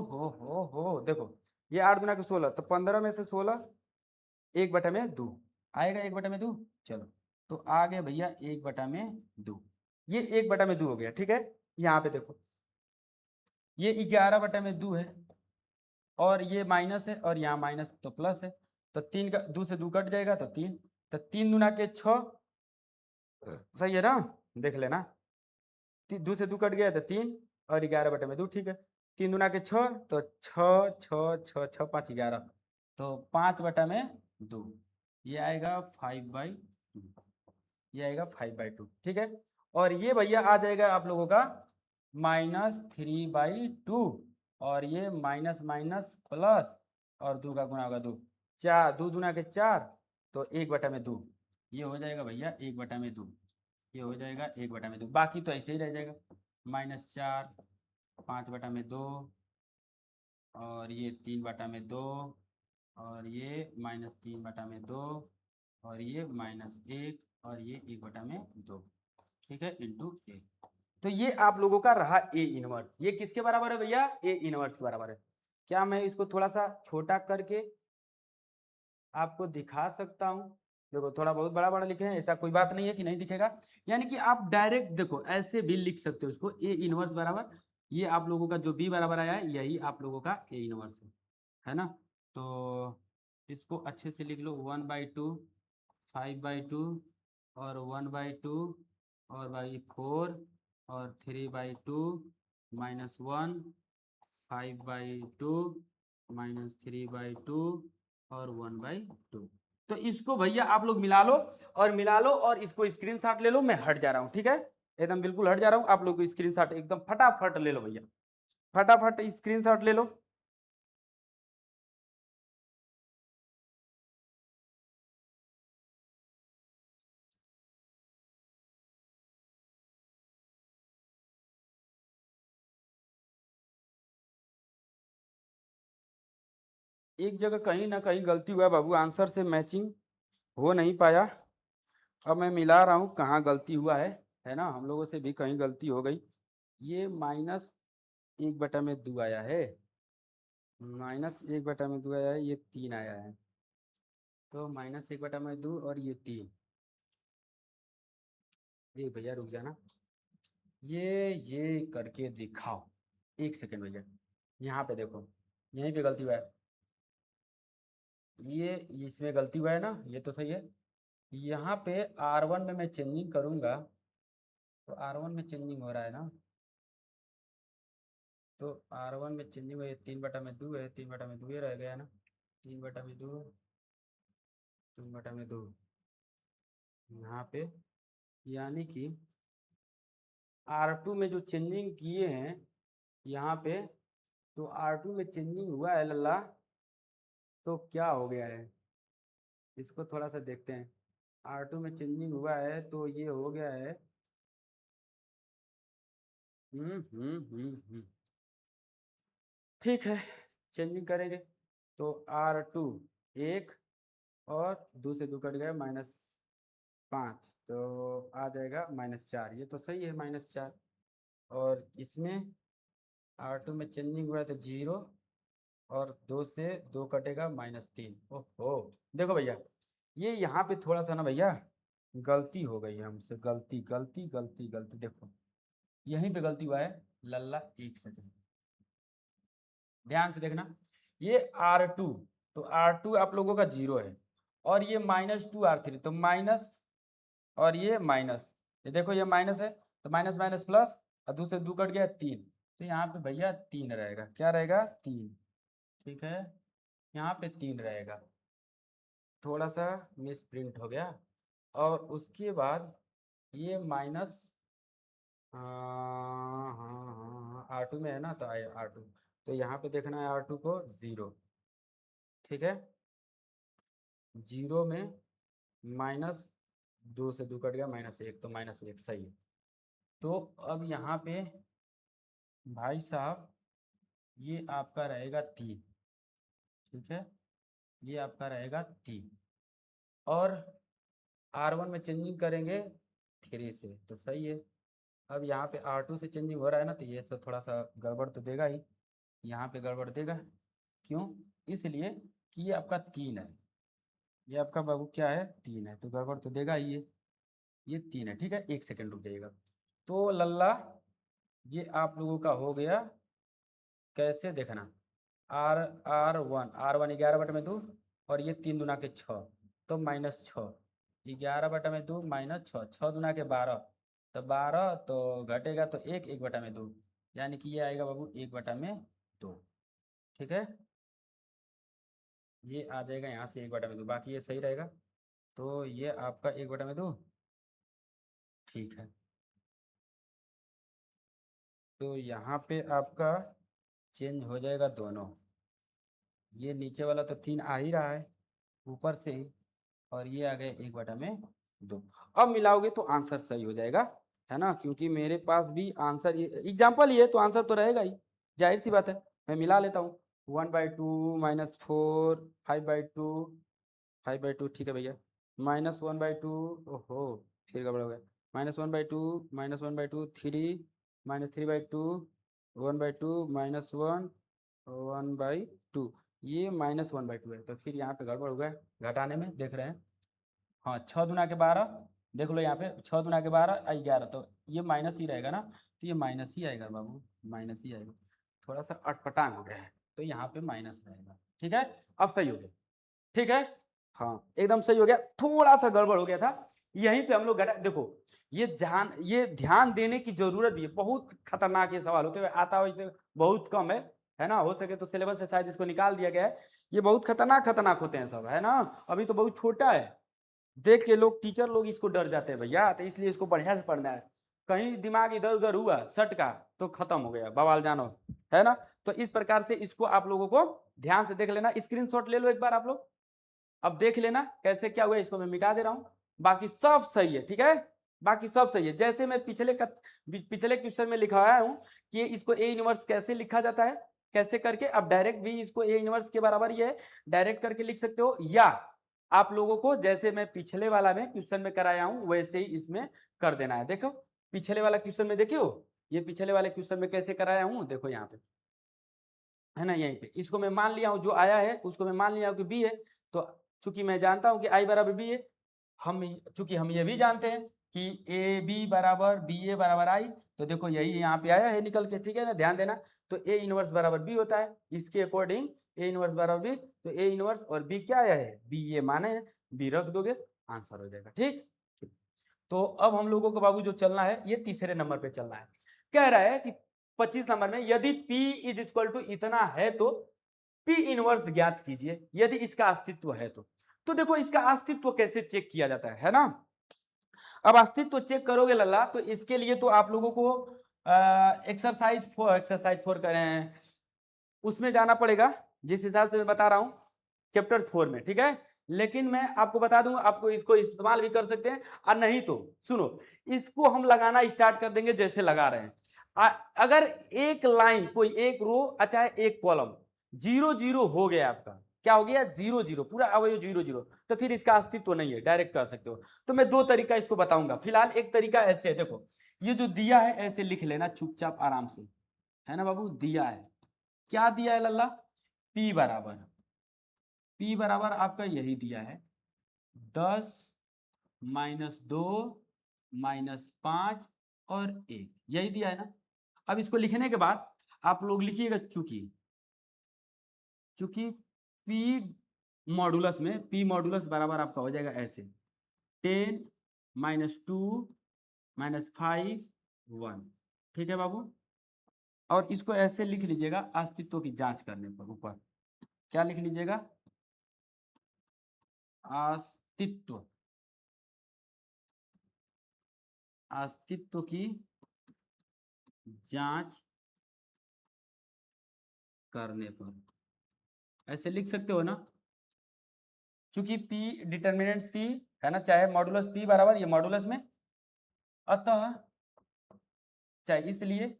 हो देखो, ये 8 दूना के 16, तो 15 में से 16 1/2 आएगा, 1/2। चलो, तो आ गया भैया 1/2, ये 1/2 हो गया। ठीक है, यहाँ पे देखो ये 11/2 है, और ये माइनस है, और यहाँ माइनस तो प्लस है, तो 3 का 2 से 2 कट जाएगा, तो 3, तो 3 दूना के 6, सही है ना, देख लेना, 2 से 2 कट गया तो 3, और 11/2, ठीक है। 3 दूना के 6, तो 6 6 6 6 5 11, तो 5/2, ये आएगा 5/2, ये आएगा 5/2, ठीक है। और ये भैया आ जाएगा आप लोगों का -3/2, और ये माइनस माइनस प्लस, और 2 का गुणा होगा 2, 4, 2 दूना के 4, तो 1/2, ये हो जाएगा भैया 1/2, ये हो जाएगा 1/2, बाकी तो ऐसे ही रह जाएगा, -4, 5/2, और ये 3/2, और ये -3/2, और ये -1, और ये 1/2, ठीक है, इंटू ए। तो ये आप लोगों का रहा ए इनवर्स। ये किसके बराबर है भैया? ए इनवर्स के बराबर है। क्या मैं इसको थोड़ा सा छोटा करके आपको दिखा सकता हूँ? देखो थोड़ा बहुत बड़ा बड़ा लिखे हैं, ऐसा कोई बात नहीं है कि नहीं दिखेगा, यानी कि आप डायरेक्ट देखो ऐसे भी लिख सकते हो इसको, ए इनवर्स बराबर, ये आप लोगों का जो बी बराबर आया है यही आप लोगों का ए इनवर्स है ना। तो इसको अच्छे से लिख लो, 1/2, 5/2, और 1/2, और बाई 4, और 3/2, -1, 5/2, -3/2, और 1/2। तो इसको भैया आप लोग मिला लो, और इसको स्क्रीनशॉट ले लो। मैं हट जा रहा हूँ, ठीक है, एकदम बिल्कुल हट जा रहा हूँ। आप लोग स्क्रीनशॉट एकदम फटाफट ले लो भैया, फटाफट स्क्रीनशॉट ले लो। एक जगह कहीं ना कहीं गलती हुआ बाबू, आंसर से मैचिंग हो नहीं पाया। अब मैं मिला रहा हूँ कहाँ गलती हुआ है ना, हम लोगों से भी कहीं गलती हो गई। ये -1/2 आया है, -1/2 आया है, ये 3 आया है, तो -1/2 और ये 3। ये भैया रुक जाना, ये करके दिखाओ, एक सेकेंड भैया। यहाँ पे देखो, यहीं पे गलती हुआ है, ये इसमें गलती हुआ है ना, ये तो सही है। यहाँ पे R1 में मैं चेंजिंग करूँगा, तो R1 में चेंजिंग हो रहा है ना, तो R1 में चेंजिंग हुई, 3/2 है, 3/2 ये रह गया ना, 3/2, 3/2 यहाँ पे, यानी कि R2 में जो चेंजिंग किए हैं यहाँ पे, तो R2 में चेंजिंग हुआ है लल्ला, तो क्या हो गया है इसको थोड़ा सा देखते हैं। R2 में चेंजिंग हुआ है तो ये हो गया है, ठीक है, चेंजिंग करेंगे, तो R2 1, और 2 से 2 कट गया, -5, तो आ जाएगा -4, ये तो सही है, -4। और इसमें R2 में चेंजिंग हुआ है तो 0, और 2 से 2 कटेगा, -3। ओहो, देखो भैया, ये यहाँ पे थोड़ा सा ना भैया गलती हो गई है हमसे, गलती गलती गलती गलती, देखो यहीं पे गलती हुआ है लल्ला, एक सेकेंड ध्यान से देखना। ये R2, तो R2 आप लोगों का 0 है, और ये -2R3, तो माइनस, और ये माइनस, ये देखो ये माइनस है, तो माइनस माइनस प्लस, और 2 से 2 कट गया 3, तो यहाँ पे भैया 3 रहेगा, क्या रहेगा? 3, ठीक है, यहाँ पे 3 रहेगा, थोड़ा सा मिस प्रिंट हो गया। और उसके बाद ये माइनस, हाँ हाँ हाँ, R2 में है ना, तो R2, तो यहाँ पे देखना है R2 को 0, ठीक है, 0 में -2 से 2 कट गया, -1, तो -1 सही है। तो अब यहाँ पे भाई साहब ये आपका रहेगा 3, ठीक है, ये आपका रहेगा 3, और R1 में चेंजिंग करेंगे 3 से, तो सही है। अब यहाँ पे R2 से चेंजिंग हो रहा है ना, तो ये सब थोड़ा सा गड़बड़ तो देगा ही, यहाँ पे गड़बड़ देगा। क्यों? इसलिए कि ये आपका 3 है, ये आपका बाबू क्या है 3 है, तो गड़बड़ तो देगा ही ये 3 है। ठीक है, 1 सेकंड रुक जाइएगा। तो लल्ला ये आप लोगों का हो गया, कैसे देखना, आर वन 11/2 और ये 3 दुना के 6, तो -6, 11/2 -6, 6 दुना के 12, तो 12 तो घटेगा तो 1/2, यानी कि ये आएगा बाबू 1/2। ठीक है, ये आ जाएगा यहाँ से 1/2, बाकी ये सही रहेगा, तो ये आपका 1/2। ठीक है, तो यहाँ पे आपका चेंज हो जाएगा दोनों, ये नीचे वाला तो 3 आ ही रहा है ऊपर से ही, और ये आ गया 1/2। अब मिलाओगे तो आंसर सही हो जाएगा, है ना, क्योंकि मेरे पास भी आंसर एग्जाम्पल ही है तो आंसर तो रहेगा ही, जाहिर सी बात है। मैं मिला लेता हूँ, 1/2 -4, 5/2, 5/2, ठीक है भैया, -1/2, ओहो फिर गड़बड़ हो गया, -1/2, -1/2, 3, -3/2, 1/2, -1, 1/2, ये -1/2 है, तो फिर यहाँ पे गड़बड़ हो गया घटाने में, देख रहे हैं। हाँ, 6 दुना के 12, देख लो यहाँ पे 6 दुना के 12 11, तो ये माइनस ही रहेगा ना, तो ये माइनस ही आएगा बाबू, माइनस ही आएगा, थोड़ा सा अटपटांग हो गया है, तो यहाँ पे माइनस रहेगा। ठीक है, अब सही हो गया। ठीक है, हाँ एकदम सही हो गया, थोड़ा सा गड़बड़ हो गया था, यहीं पे हम लोग घटा, देखो ये ध्यान देने की जरूरत भी है, बहुत खतरनाक ये सवाल होते हुए आता है, इसे बहुत कम है ना, हो सके तो सिलेबस से शायद इसको निकाल दिया गया है, ये बहुत खतरनाक खतरनाक होते हैं सब, है ना, अभी तो बहुत छोटा है, देख के लोग टीचर लोग इसको डर जाते हैं भैया, तो इसलिए इसको बढ़िया से पढ़ना है, कहीं दिमाग इधर उधर हुआ सट का तो खत्म हो गया बवाल जानो, है ना। तो इस प्रकार से इसको आप लोगों को ध्यान से देख लेना, स्क्रीनशॉट ले लो एक बार आप लोग, अब देख लेना कैसे क्या हुआ, इसको मैं मिटा दे रहा हूं, बाकी सब सही है। ठीक है, बाकी सब सही है, जैसे मैं पिछले क्वेश्चन में लिखाया हूं कि इसको ए इनवर्स कैसे लिखा जाता है, कैसे करके, अब डायरेक्ट भी इसको ए इनवर्स के बराबर ये है, डायरेक्ट करके लिख सकते हो, या आप लोगों को जैसे मैं पिछले वाला में क्वेश्चन में कराया हूं वैसे ही इसमें कर देना है। देखो पिछले वाला क्वेश्चन में देखियो, ये पिछले वाले क्वेश्चन में कैसे कराया हूं, देखो यहाँ पे है ना, यहीं पे इसको मैं मान लिया हूं, जो आया है उसको मैं मान लिया हूं कि बी है, तो चूंकि मैं जानता हूं कि आई बराबर बी है, चूंकि हम ये भी जानते हैं कि ए बी बराबर बी ए बराबर आई, तो देखो यही यहाँ पे आया है निकल के, ठीक है ना, ध्यान देना, तो ए इनवर्स बराबर बी होता है, इसके अकॉर्डिंग ए इनवर्स बराबर बी, तो ए इनवर्स और बी क्या आया है, बी ए माने हैं, बी रख दोगे आंसर हो जाएगा। ठीक, तो अब हम लोगों को बाबू जो चलना है ये तीसरे नंबर पे चलना है, कह रहा है कि 25 नंबर में यदि P इज इक्वल टू इतना है तो P इनवर्स ज्ञात कीजिए यदि इसका अस्तित्व है तो देखो इसका अस्तित्व कैसे चेक किया जाता है ना, अब अस्तित्व चेक करोगे लल्ला, तो इसके लिए तो आप लोगों को एक्सरसाइज 4 करें, उसमें जाना पड़ेगा, जिस हिसाब से मैं बता रहा हूं चैप्टर 4 में। ठीक है, लेकिन मैं आपको बता दूं, आपको इसको इस्तेमाल भी कर सकते हैं, और नहीं तो सुनो, इसको हम लगाना स्टार्ट कर देंगे जैसे लगा रहे हैं, अगर एक लाइन कोई एक रो चाहे एक कॉलम 0 0 हो गया आपका, क्या हो गया 0 0 पूरा अवयव 0 0, तो फिर इसका अस्तित्व नहीं है, डायरेक्ट कर सकते हो। तो मैं 2 तरीका इसको बताऊंगा, फिलहाल एक तरीका ऐसे है, देखो ये जो दिया है ऐसे लिख लेना चुपचाप आराम से, है ना बाबू, दिया है, क्या दिया है लल्ला, P बराबर आपका यही दिया है 10 -2 -5 और 1, यही दिया है ना। अब इसको लिखने के बाद आप लोग लिखिएगा चूंकि चूंकि P मॉडुलस में P मॉडुलस बराबर आपका हो जाएगा ऐसे 10 -2 -5 1, ठीक है बाबू, और इसको ऐसे लिख लीजिएगा अस्तित्व की जांच करने पर, ऊपर क्या लिख लीजिएगा, अस्तित्व, अस्तित्व की जांच करने पर, ऐसे लिख सकते हो ना, चूंकि P डिटर्मिनेंट P है ना, चाहे मॉडुलस P बराबर ये मॉडुलस में, अतः चाहे इसलिए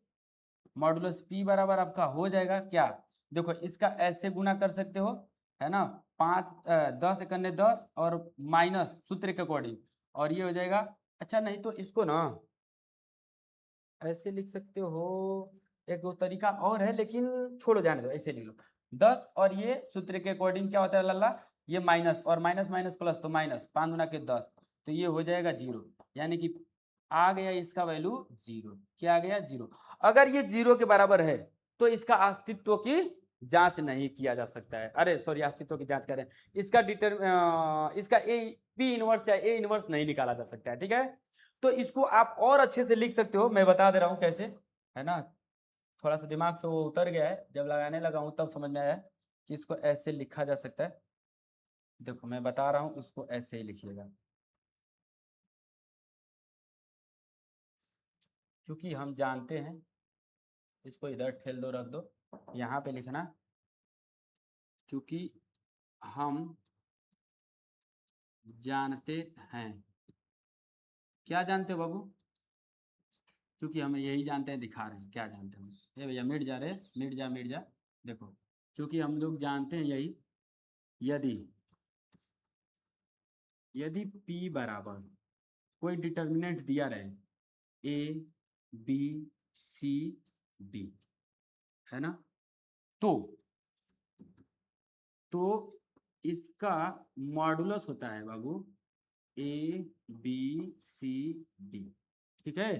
मॉडुलस P बराबर आपका हो जाएगा क्या, देखो इसका ऐसे गुना कर सकते हो, है ना, 10 एकन्ने 10 और माइनस सूत्र के अकॉर्डिंग, और ये हो जाएगा, अच्छा नहीं तो इसको ना ऐसे लिख सकते हो, एक वो तरीका और है, लेकिन छोड़ो, जाने दो, ऐसे लिख लो 10, और ये सूत्र के अकॉर्डिंग क्या होता है लल्ला, ये माइनस और माइनस माइनस प्लस, तो माइनस 5 गुना के 10, तो ये हो जाएगा 0, यानी कि आ गया इसका वैल्यू 0। क्या आ गया? 0। अगर ये 0 के बराबर है तो इसका अस्तित्व की जांच नहीं किया जा सकता है। अरे सॉरी, अस्तित्व की जांच करें, इसका इसका ए पी इनवर्स या ए इनवर्स नहीं निकाला जा सकता है। ठीक है, तो इसको आप और अच्छे से लिख सकते हो, मैं बता दे रहा हूं कैसे, है ना। थोड़ा सा दिमाग से वो उतर गया है, जब लगाने लगा हूं तब समझ में आया कि इसको ऐसे लिखा जा सकता है। देखो मैं बता रहा हूं, उसको ऐसे ही लिखिएगा, क्योंकि हम जानते हैं, इसको इधर ठेल दो, रख दो, यहाँ पे लिखना, क्योंकि हम जानते हैं। क्या जानते हो बाबू? क्योंकि हम यही जानते हैं, दिखा रहे हैं क्या जानते हैं। ये भैया मिट जा रहे, मिट जा, देखो, क्योंकि हम लोग जानते हैं यही, यदि यदि P बराबर कोई डिटर्मिनेंट दिया रहे, A B C D, है ना, तो इसका मॉडुलस होता है बाबू A B C D। ठीक है,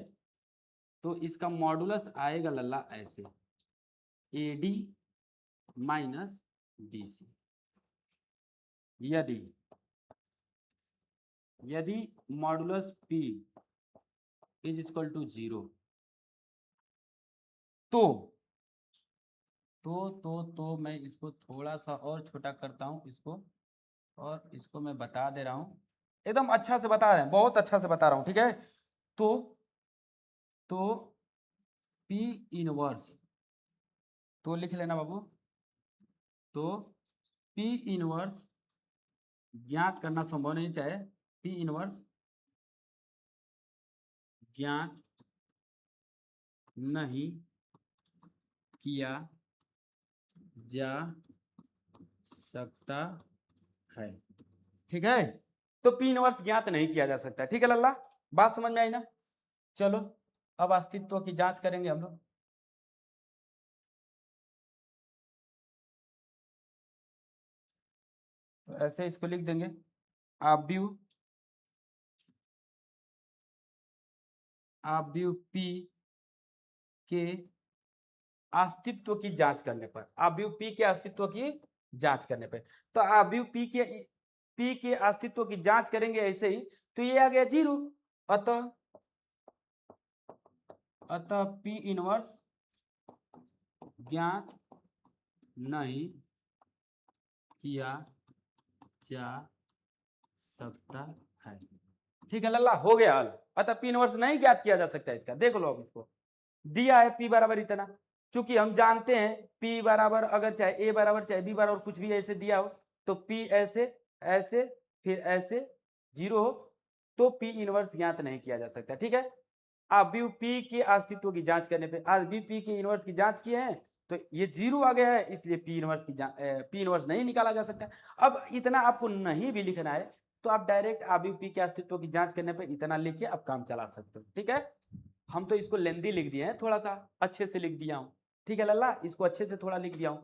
तो इसका मॉडुलस आएगा लल्ला ऐसे, AD माइनस DC। यदि यदि modulus P is equal to 0, तो मैं इसको थोड़ा सा और छोटा करता हूं इसको, और इसको मैं बता दे रहा हूं, एकदम अच्छा से बता रहे हैं, बहुत अच्छा से बता रहा हूं। ठीक है, तो P इनवर्स, तो लिख लेना बाबू, तो P इनवर्स ज्ञात करना संभव नहीं, चाहे P इनवर्स ज्ञात नहीं किया जा सकता है। ठीक है, तो P इनवर्स ज्ञात नहीं किया जा सकता। ठीक है लल्ला, बात समझ में आई ना। चलो अब अस्तित्व की जांच करेंगे हम लोग। तो ऐसे इसको लिख देंगे, आव्यूह P के अस्तित्व की जांच करने पर, आव्यूह P के अस्तित्व की जांच करने पर, तो आव्यूह P के अस्तित्व की जांच करेंगे ऐसे ही, तो ये आ गया 0। अतः P इनवर्स ज्ञात नहीं किया जा सकता है। ठीक है लल्ला, हो गया हल। अतः P इनवर्स नहीं ज्ञात किया जा सकता है इसका। देख लो अब इसको दिया है P बराबर इतना, चूंकि हम जानते हैं P बराबर, अगर चाहे A बराबर चाहे B बराबर कुछ भी ऐसे दिया हो, तो P ऐसे ऐसे फिर ऐसे 0 हो, तो P इनवर्स ज्ञात नहीं किया जा सकता। ठीक है, आव्यूह P के अस्तित्व की जांच करने पे, आव्यूह P के इनवर्स की जांच किए हैं, तो ये 0 आ गया है, इसलिए P इनवर्स नहीं निकाला जा सकता। अब इतना आपको नहीं भी लिखना है, तो आप डायरेक्ट आव्यूह P के अस्तित्व की जांच करने पे इतना लिख के आप काम चला सकते हो। ठीक है, हम तो इसको लेंदी लिख दिए हैं, थोड़ा सा अच्छे से लिख दिया हूं। ठीक है लल्ला, इसको अच्छे से थोड़ा लिख दिया हूं।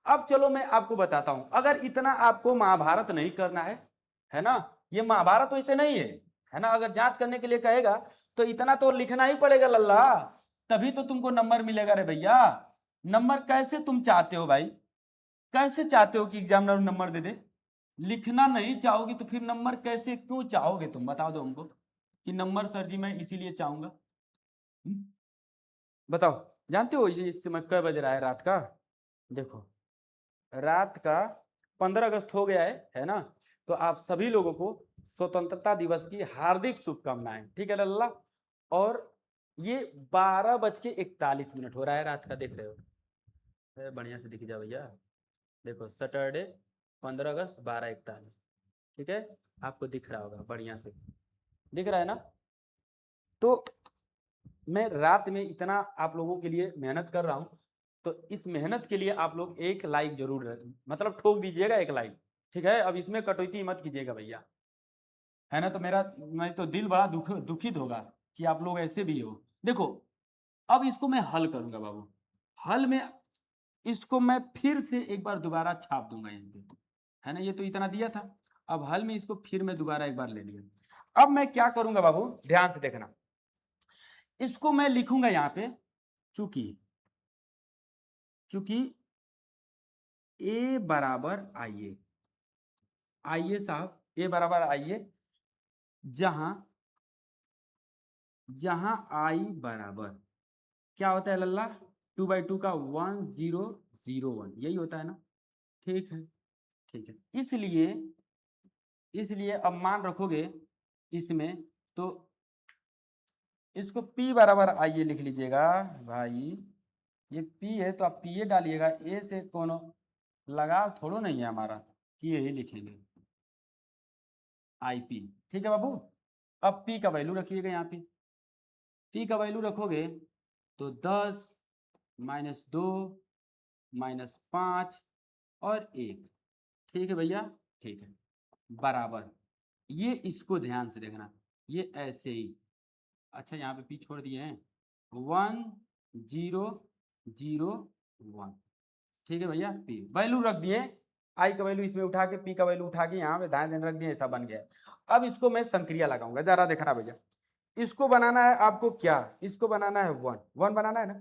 अब चलो मैं आपको बताता हूं, अगर इतना आपको महाभारत नहीं करना है ना, ये महाभारत वैसे नहीं है ना, अगर जांच करने के लिए कहेगा तो इतना तो लिखना ही पड़ेगा लल्ला, तभी तो तुमको नंबर मिलेगा रे भैया। नंबर कैसे तुम चाहते हो भाई, कैसे चाहते हो कि एग्जामिनर नंबर दे दे? लिखना नहीं चाहोगे तो फिर नंबर कैसे, क्यों चाहोगे तुम, बता दो हमको कि नंबर सर जी मैं इसीलिए चाहूंगा। बताओ, जानते हो ये इस समय कै बज रहा है रात का? देखो, रात का 15 अगस्त हो गया है ना, तो आप सभी लोगों को स्वतंत्रता दिवस की हार्दिक शुभकामनाएं। ठीक है लल्ला, और ये 12:41 हो रहा है रात का, देख रहे हो, बढ़िया से दिख जा भैया, देखो सैटरडे 15 अगस्त 12:41। ठीक है, आपको दिख रहा होगा, बढ़िया से दिख रहा है ना। तो मैं रात में इतना आप लोगों के लिए मेहनत कर रहा हूं, तो इस मेहनत के लिए आप लोग एक लाइक जरूर मतलब ठोक दीजिएगा, एक लाइक। ठीक है, अब इसमें कटौती मत कीजिएगा भैया, है ना। तो मैं तो दिल बड़ा दुखित होगा कि आप लोग ऐसे भी हो। देखो अब इसको मैं हल करूंगा बाबू, हल में इसको मैं फिर से एक बार दोबारा छाप दूंगा यहाँ पे, है ना, ये तो इतना दिया था। अब हल में इसको फिर मैं दोबारा एक बार ले लिया। अब मैं क्या करूंगा बाबू, ध्यान से देखना, इसको मैं लिखूंगा यहाँ पे, चूंकि चूंकि ए बराबर आइए, आइए साहब, ए बराबर आइए, जहां जहां आई बराबर क्या होता है लल्ला, 2/2 का 1001, यही होता है ना। ठीक है, ठीक है, इसलिए इसलिए अब मान रखोगे इसमें, तो इसको P बराबर आइए लिख लीजिएगा भाई, ये P है तो आप P डालिएगा, ए से कोनो लगाव थोड़ो नहीं है हमारा कि यही लिखेंगे IP। ठीक है बाबू, अब P का वैल्यू रखिएगा यहाँ पे, P का वैल्यू रखोगे तो 10 -2 -5 और 1। ठीक है भैया, ठीक है, बराबर, ये इसको ध्यान से देखना, ये ऐसे ही, अच्छा यहाँ पे पी छोड़ दिए हैं, 1 0 0 1। ठीक है भैया, पी वैल्यू रख दिए, आई का वैल्यू इसमें उठा के पी का वैल्यू उठा के यहाँ पे दाएं दिन रख दिए, ऐसा बन गया। अब इसको मैं संक्रिया लगाऊंगा, जरा देखना भैया, इसको बनाना है आपको क्या, इसको बनाना है 1 1 बनाना है ना,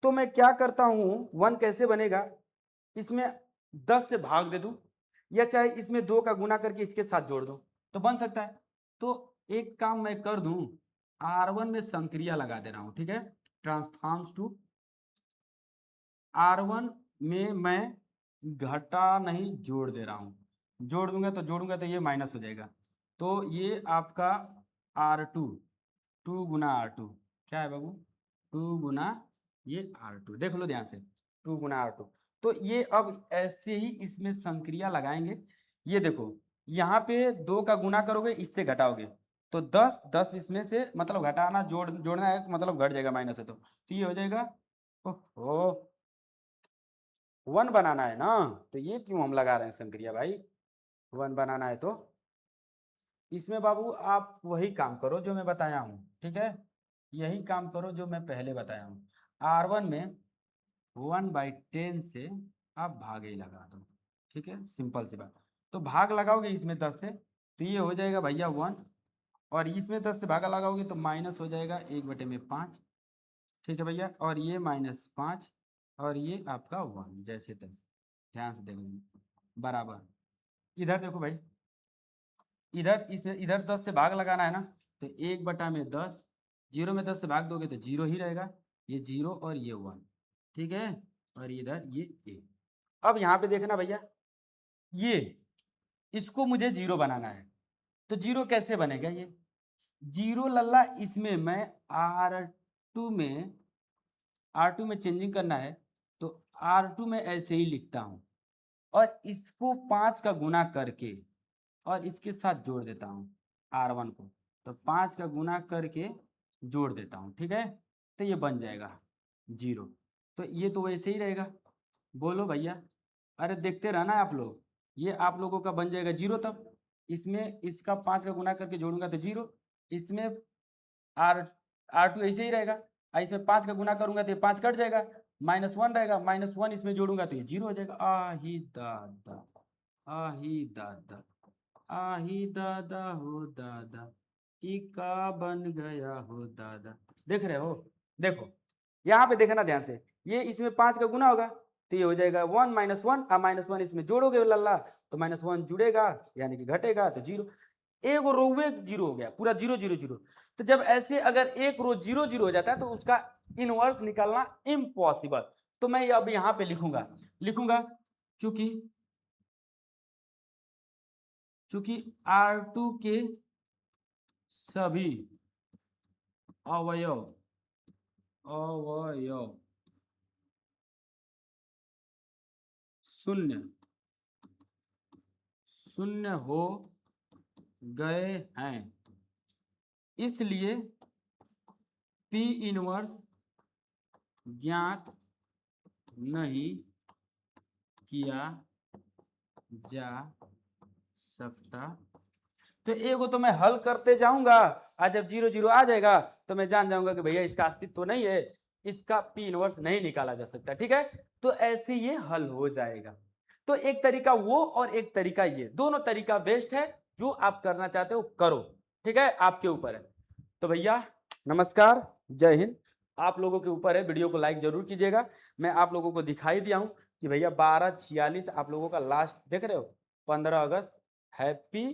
तो मैं क्या करता हूँ, 1 कैसे बनेगा, इसमें 10 से भाग दे दूं, या चाहे इसमें 2 का गुना करके इसके साथ जोड़ दूं तो बन सकता है। तो एक काम मैं कर दूं, R1 में संक्रिया लगा दे रहा हूं, ठीक है, ट्रांसफॉर्म्स टू R1 में मैं घटा नहीं जोड़ दे रहा हूं, जोड़ दूंगा तो ये माइनस हो जाएगा, तो ये आपका R2, 2 गुना R2 क्या है बाबू, 2 गुना ये R2, देख लो ध्यान से, 2 गुना R2। तो ये अब ऐसे ही इसमें संक्रिया लगाएंगे, ये देखो यहाँ पे 2 का गुना करोगे इससे घटाओगे तो 10 10 इसमें से मतलब घटाना जोड़ना है मतलब घट जाएगा माइनस है, तो ये हो जाएगा, ओहो 1 बनाना है ना, तो ये क्यों हम लगा रहे हैं संक्रिया भाई, 1 बनाना है तो इसमें बाबू आप वही काम करो जो मैं बताया हूँ, ठीक है, यही काम करो जो मैं पहले बताया हूँ, R1 में 1/10 से आप भाग ही लगा दो, ठीक है, सिंपल सी बात। तो भाग लगाओगे इसमें 10 से तो ये हो जाएगा भैया 1, और इसमें 10 से भागा लगाओगे तो माइनस हो जाएगा 1/5। ठीक है भैया, और ये -5 और ये आपका 1 जैसे तैसे, ध्यान से देख लेंगे, बराबर, इधर देखो भाई, इधर 10 से भाग लगाना है ना, तो 1/10, 0 में 10 से भाग दोगे तो 0 ही रहेगा, ये 0 और ये 1, ठीक है, और इधर ये a। अब यहाँ पे देखना भैया, ये इसको मुझे 0 बनाना है, तो 0 कैसे बनेगा, ये 0 लल्ला इसमें मैं R2 में चेंजिंग करना है, तो R2 में ऐसे ही लिखता हूँ, और इसको 5 का गुना करके और इसके साथ जोड़ देता हूँ R1 को, तो 5 का गुना करके जोड़ देता हूँ, ठीक है, तो ये बन जाएगा 0, तो ये तो वैसे ही रहेगा, बोलो भैया, अरे देखते रहना आप लोग, ये आप लोगों का बन जाएगा 0, तब इसमें इसका 5 का गुना करके जोड़ूंगा तो 0, इसमें R2 ऐसे ही रहेगा, इसमें 5 का गुना करूंगा तो ये 5 कट जाएगा, -1 रहेगा, -1 इसमें जोड़ूंगा तो ये 0 हो जाएगा, आही दादा, आही दादा, आही दादा हो दादा, इका बन गया हो दादा, देख रहे हो, देखो यहाँ पे देखना ध्यान से, ये इसमें 5 का गुना होगा तो ये हो जाएगा 1 -1, -1 इसमें जोड़ोगे लल्ला तो -1 जुड़ेगा यानी कि घटेगा तो 0, एक रो में 0 हो गया, पूरा 0 0 0। तो जब ऐसे अगर एक रो 0 0 हो जाता है तो उसका इनवर्स निकालना इम्पॉसिबल, तो मैं अब यहाँ पे लिखूंगा चूंकि R2 के सभी अवयव शून्य शून्य हो गए हैं, इसलिए P इनवर्स ज्ञात नहीं किया जा सकता। तो एगो तो मैं हल करते जाऊंगा, आज जब 0 0 आ जाएगा तो मैं जान जाऊंगा कि भैया इसका अस्तित्व नहीं है, इसका पी इनवर्स नहीं निकाला जा सकता, ठीक है। तो ऐसे ये हल हो जाएगा। तो एक तरीका वो और एक तरीका ये, दोनों तरीका बेस्ट है। जो आप करना चाहते हो करो, ठीक है, आपके ऊपर है। तो भैया नमस्कार, जय हिंद। आप लोगों के ऊपर है, वीडियो को लाइक जरूर कीजिएगा। मैं आप लोगों को दिखाई दिया हूं कि भैया 12:46 आप लोगों का लास्ट देख रहे हो, 15 अगस्त। हैप्पी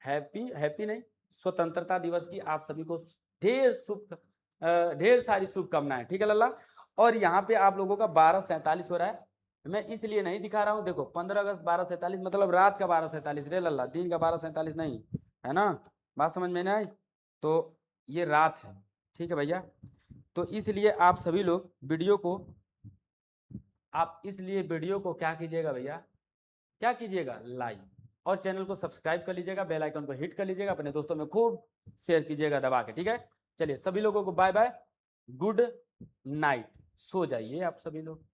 हैप्पी हैप्पी नहीं, स्वतंत्रता दिवस की आप सभी को ढेर सारी शुभकामनाएं, ठीक है लल्ला। और यहाँ पे आप लोगों का 12:47 हो रहा है। मैं इसलिए नहीं दिखा रहा हूँ, देखो 15 अगस्त 12:47 मतलब रात का 12:47 रे लल्ला, दिन का 12:47 नहीं है ना। बात समझ में नहीं आई? तो ये रात है, ठीक है भैया। तो इसलिए आप सभी लोग वीडियो को, आप इसलिए वीडियो को क्या कीजिएगा भैया, क्या कीजिएगा, लाइक, और चैनल को सब्सक्राइब कर लीजिएगा, बेल आइकन को हिट कर लीजिएगा, अपने दोस्तों में खूब शेयर कीजिएगा दबा के, ठीक है। चलिए सभी लोगों को बाय बाय, गुड नाइट, सो जाइए आप सभी लोग।